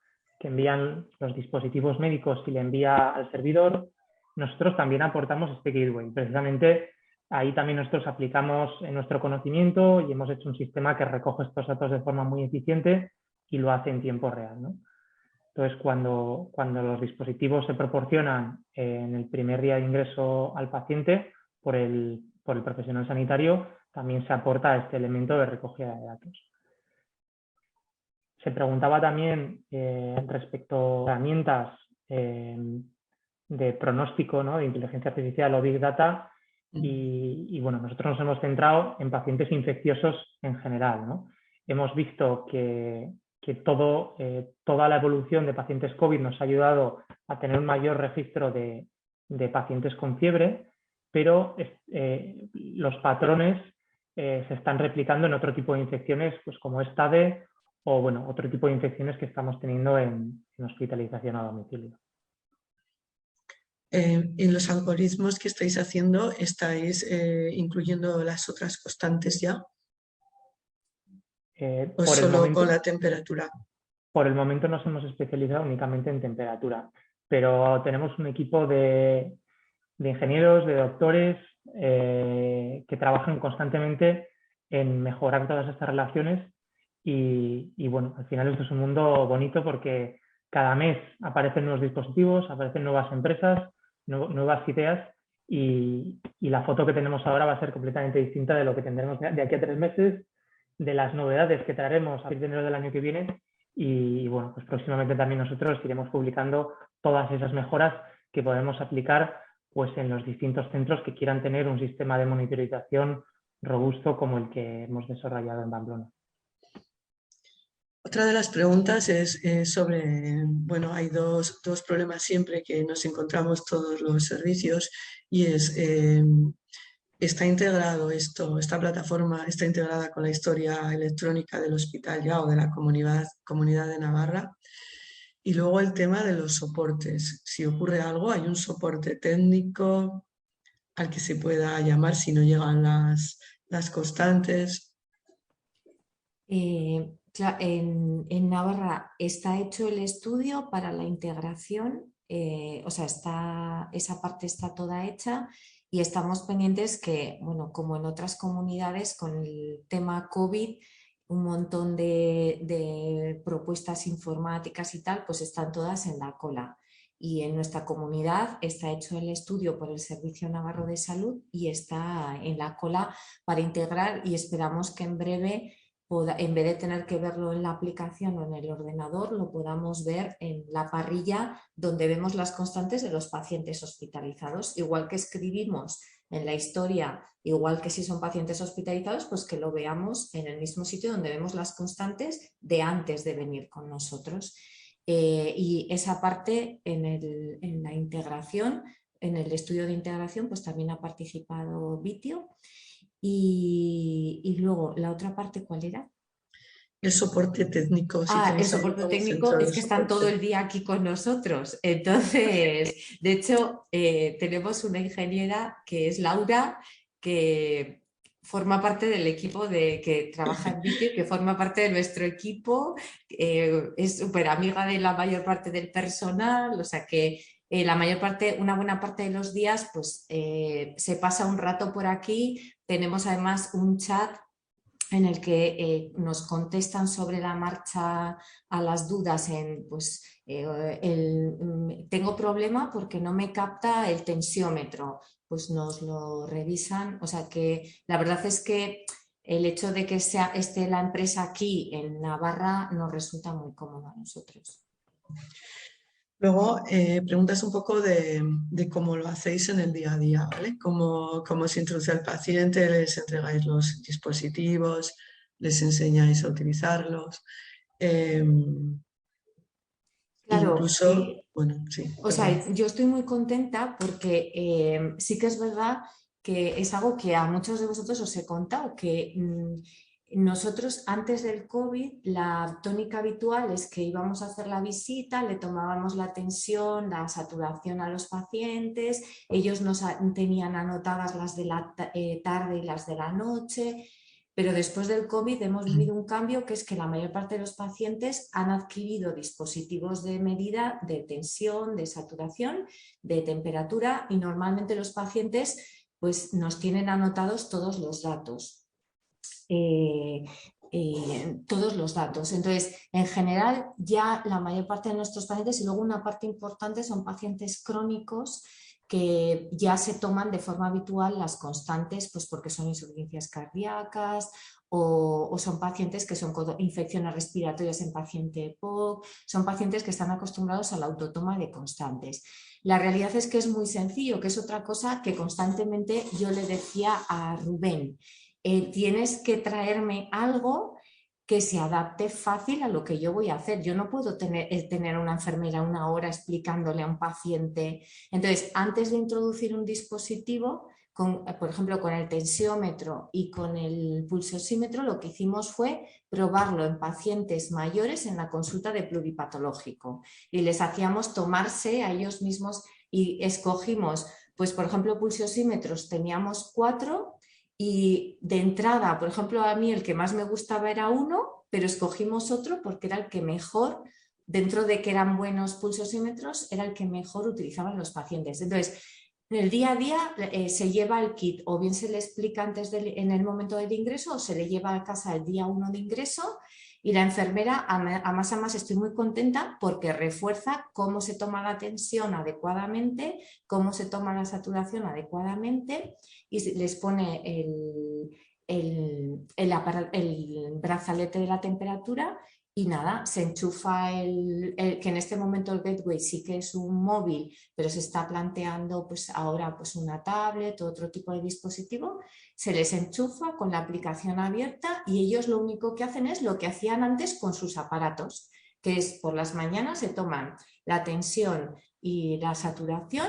que envían los dispositivos médicos y le envía al servidor, nosotros también aportamos este gateway. Precisamente ahí también nosotros aplicamos nuestro conocimiento y hemos hecho un sistema que recoge estos datos de forma muy eficiente y lo hace en tiempo real, ¿no? Entonces, cuando los dispositivos se proporcionan en el primer día de ingreso al paciente por el profesional sanitario, también se aporta este elemento de recogida de datos. Se preguntaba también respecto a herramientas de pronóstico, ¿no?, de inteligencia artificial o Big Data, y bueno, nosotros nos hemos centrado en pacientes infecciosos en general, ¿no? Hemos visto que toda la evolución de pacientes COVID nos ha ayudado a tener un mayor registro de pacientes con fiebre, pero los patrones se están replicando en otro tipo de infecciones, pues como es TADE o bueno, otro tipo de infecciones que estamos teniendo en hospitalización a domicilio. En los algoritmos que estáis haciendo, ¿estáis incluyendo las otras constantes ya? ¿O solo con la temperatura? Por el momento nos hemos especializado únicamente en temperatura, pero tenemos un equipo de ingenieros, de doctores que trabajan constantemente en mejorar todas estas relaciones y bueno, al final esto es un mundo bonito porque cada mes aparecen nuevos dispositivos, aparecen nuevas empresas, nuevas ideas y la foto que tenemos ahora va a ser completamente distinta de lo que tendremos de aquí a 3 meses, de las novedades que traeremos a partir de enero del año que viene y bueno, pues próximamente también nosotros iremos publicando todas esas mejoras que podemos aplicar pues en los distintos centros que quieran tener un sistema de monitorización robusto como el que hemos desarrollado en Pamplona. Otra de las preguntas es sobre, bueno, hay dos problemas siempre que nos encontramos todos los servicios y es, ¿está integrado esta plataforma está integrada con la historia electrónica del hospital ya o de la comunidad de Navarra? Y luego el tema de los soportes. Si ocurre algo, hay un soporte técnico al que se pueda llamar si no llegan las constantes. En Navarra está hecho el estudio para la integración, o sea, esa parte está toda hecha y estamos pendientes que, bueno, como en otras comunidades con el tema COVID, un montón de propuestas informáticas y tal, pues están todas en la cola. Y en nuestra comunidad está hecho el estudio por el Servicio Navarro de Salud y está en la cola para integrar y esperamos que en breve, en vez de tener que verlo en la aplicación o en el ordenador, lo podamos ver en la parrilla donde vemos las constantes de los pacientes hospitalizados. Igual que escribimos en la historia, igual que si son pacientes hospitalizados, pues que lo veamos en el mismo sitio donde vemos las constantes de antes de venir con nosotros. Y esa parte en la integración, en el estudio de integración, pues también ha participado Vitio. Y luego, ¿la otra parte cuál era? El soporte técnico. El soporte técnico es que están todo el día aquí con nosotros. Entonces, de hecho, tenemos una ingeniera que es Laura, que forma parte del equipo que trabaja en Vitio, que forma parte de nuestro equipo, es súper amiga de la mayor parte del personal, o sea que una buena parte de los días pues se pasa un rato por aquí. Tenemos además un chat en el que nos contestan sobre la marcha a las dudas tengo problema porque no me capta el tensiómetro, pues nos lo revisan, o sea que la verdad es que el hecho de que esté la empresa aquí en Navarra nos resulta muy cómodo a nosotros. Luego, preguntas un poco de cómo lo hacéis en el día a día, ¿vale? Cómo se introduce al paciente, les entregáis los dispositivos, les enseñáis a utilizarlos. Claro, incluso, bueno, sí. O sea, yo estoy muy contenta porque sí que es verdad que es algo que a muchos de vosotros os he contado, que nosotros antes del COVID la tónica habitual es que íbamos a hacer la visita, le tomábamos la tensión, la saturación a los pacientes, ellos nos tenían anotadas las de la tarde y las de la noche, pero después del COVID hemos vivido un cambio que es que la mayor parte de los pacientes han adquirido dispositivos de medida de tensión, de saturación, de temperatura y normalmente los pacientes pues, nos tienen anotados todos los datos. todos los datos. Entonces, en general, ya la mayor parte de nuestros pacientes, y luego una parte importante, son pacientes crónicos que ya se toman de forma habitual las constantes, pues porque son insuficiencias cardíacas o son pacientes que son infecciones respiratorias en paciente EPOC, son pacientes que están acostumbrados a la autotoma de constantes. La realidad es que es muy sencillo, que es otra cosa que constantemente yo le decía a Rubén. Tienes que traerme algo que se adapte fácil a lo que yo voy a hacer. Yo no puedo tener una enfermera una hora explicándole a un paciente. Entonces, antes de introducir un dispositivo, por ejemplo, con el tensiómetro y con el pulsosímetro, lo que hicimos fue probarlo en pacientes mayores en la consulta de pluripatológico y les hacíamos tomarse a ellos mismos y escogimos, pues por ejemplo, pulsosímetros teníamos 4 y de entrada, por ejemplo, a mí el que más me gustaba era uno, pero escogimos otro porque era el que mejor, dentro de que eran buenos pulsosímetros, era el que mejor utilizaban los pacientes. Entonces, en el día a día se lleva el kit, o bien se le explica antes en el momento del ingreso, o se le lleva a casa el día 1 de ingreso, y la enfermera, a más estoy muy contenta porque refuerza cómo se toma la tensión adecuadamente, cómo se toma la saturación adecuadamente, y les pone el brazalete de la temperatura. Y nada, se enchufa que en este momento el Gateway sí que es un móvil, pero se está planteando pues ahora pues una tablet o otro tipo de dispositivo. Se les enchufa con la aplicación abierta y ellos lo único que hacen es lo que hacían antes con sus aparatos, que es por las mañanas se toman la tensión y la saturación,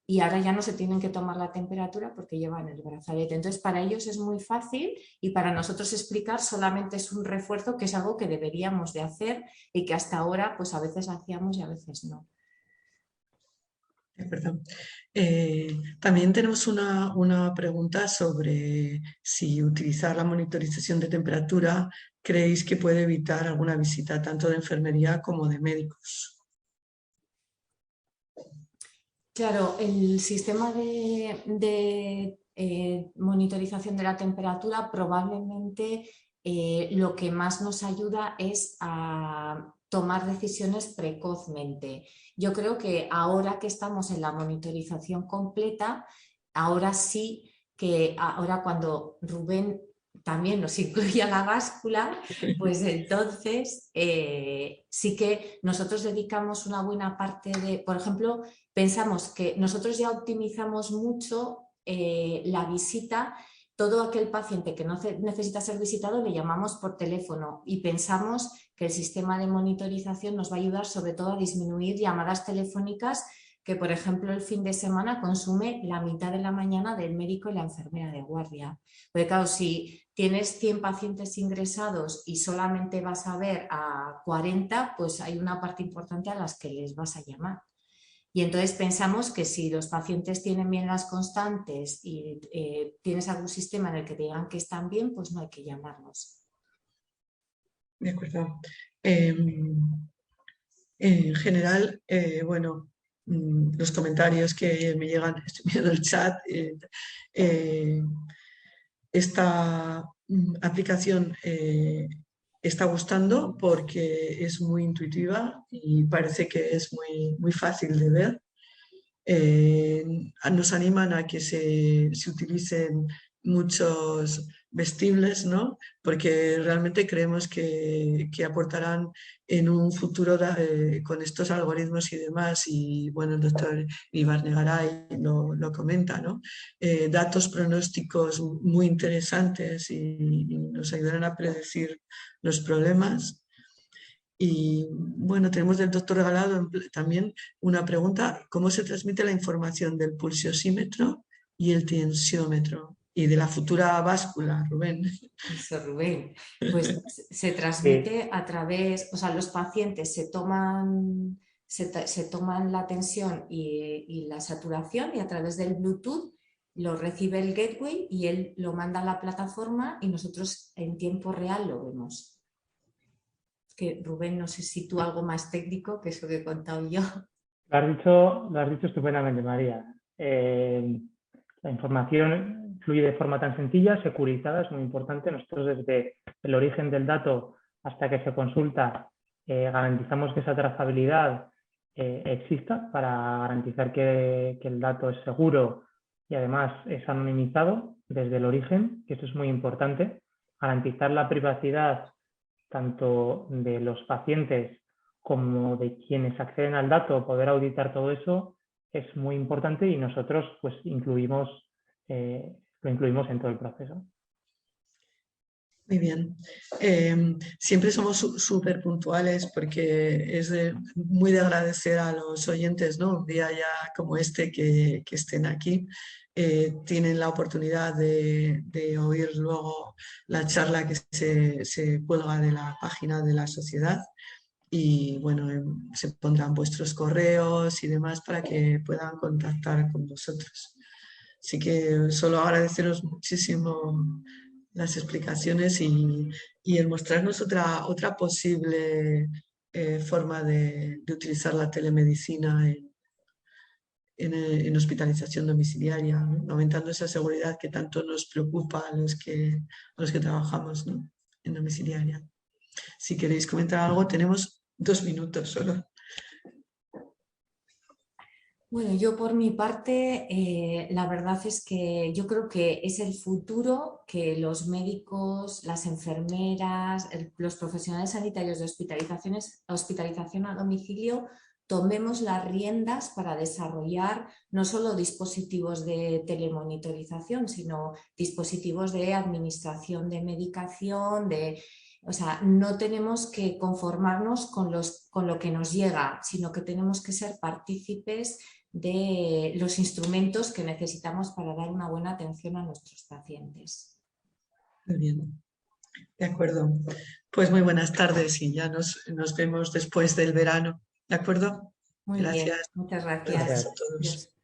y ahora ya no se tienen que tomar la temperatura porque llevan el brazalete. Entonces, para ellos es muy fácil y para nosotros explicar solamente es un refuerzo que es algo que deberíamos de hacer y que hasta ahora pues a veces hacíamos y a veces no. De acuerdo. También tenemos una pregunta sobre si utilizar la monitorización de temperatura creéis que puede evitar alguna visita tanto de enfermería como de médicos. Claro, el sistema de monitorización de la temperatura probablemente lo que más nos ayuda es a tomar decisiones precozmente. Yo creo que ahora que estamos en la monitorización completa, ahora sí que ahora cuando Rubén también nos incluye la báscula, pues entonces sí que nosotros dedicamos una buena parte de, por ejemplo, pensamos que nosotros ya optimizamos mucho la visita. Todo aquel paciente que no necesita ser visitado le llamamos por teléfono y pensamos que el sistema de monitorización nos va a ayudar sobre todo a disminuir llamadas telefónicas que, por ejemplo, el fin de semana consume la mitad de la mañana del médico y la enfermera de guardia. Porque claro, si tienes 100 pacientes ingresados y solamente vas a ver a 40, pues hay una parte importante a las que les vas a llamar. Y entonces pensamos que si los pacientes tienen bien las constantes y tienes algún sistema en el que te digan que están bien, pues no hay que llamarlos. De acuerdo. En general, bueno, los comentarios que me llegan, estoy viendo el chat, esta aplicación está gustando porque es muy intuitiva y parece que es muy fácil de ver. Nos animan a que se utilicen muchos vestibles, ¿no? Porque realmente creemos que aportarán en un futuro con estos algoritmos y demás, y bueno, el doctor Ibar Negaray lo comenta, ¿no? Datos pronósticos muy interesantes y nos ayudarán a predecir los problemas. Y bueno, tenemos del doctor Regalado también una pregunta: ¿cómo se transmite la información del pulsosímetro y el tensiómetro? Y de la futura báscula, Rubén. Eso, Rubén. Pues se transmite a través, o sea, los pacientes se toman la tensión y la saturación y a través del Bluetooth lo recibe el Gateway y él lo manda a la plataforma y nosotros en tiempo real lo vemos. Que Rubén, no sé si tú algo más técnico que eso que he contado yo. Lo has dicho estupendamente, María. La información fluye de forma tan sencilla, securizada, es muy importante. Nosotros desde el origen del dato hasta que se consulta garantizamos que esa trazabilidad exista para garantizar que el dato es seguro y además es anonimizado desde el origen, que eso es muy importante. Garantizar la privacidad tanto de los pacientes como de quienes acceden al dato, poder auditar todo eso es muy importante y nosotros pues lo incluimos en todo el proceso. Muy bien. Siempre somos súper puntuales porque es muy de agradecer a los oyentes, ¿no? Un día ya como este que estén aquí. Tienen la oportunidad de oír luego la charla que se cuelga de la página de la sociedad y bueno, se pondrán vuestros correos y demás para que puedan contactar con vosotros. Así que solo agradeceros muchísimo las explicaciones y el mostrarnos otra posible forma de utilizar la telemedicina en hospitalización domiciliaria, ¿no? Aumentando esa seguridad que tanto nos preocupa a los que trabajamos, ¿no? En domiciliaria. Si queréis comentar algo, tenemos 2 minutos solo. Bueno, yo por mi parte, la verdad es que yo creo que es el futuro que los médicos, las enfermeras, los profesionales sanitarios de hospitalización a domicilio tomemos las riendas para desarrollar no solo dispositivos de telemonitorización, sino dispositivos de administración de medicación, o sea, no tenemos que conformarnos con lo que nos llega, sino que tenemos que ser partícipes de los instrumentos que necesitamos para dar una buena atención a nuestros pacientes. Muy bien, de acuerdo. Pues muy buenas tardes y ya nos vemos después del verano, ¿de acuerdo? Muy Gracias. bien, muchas gracias. Gracias a todos. Adiós.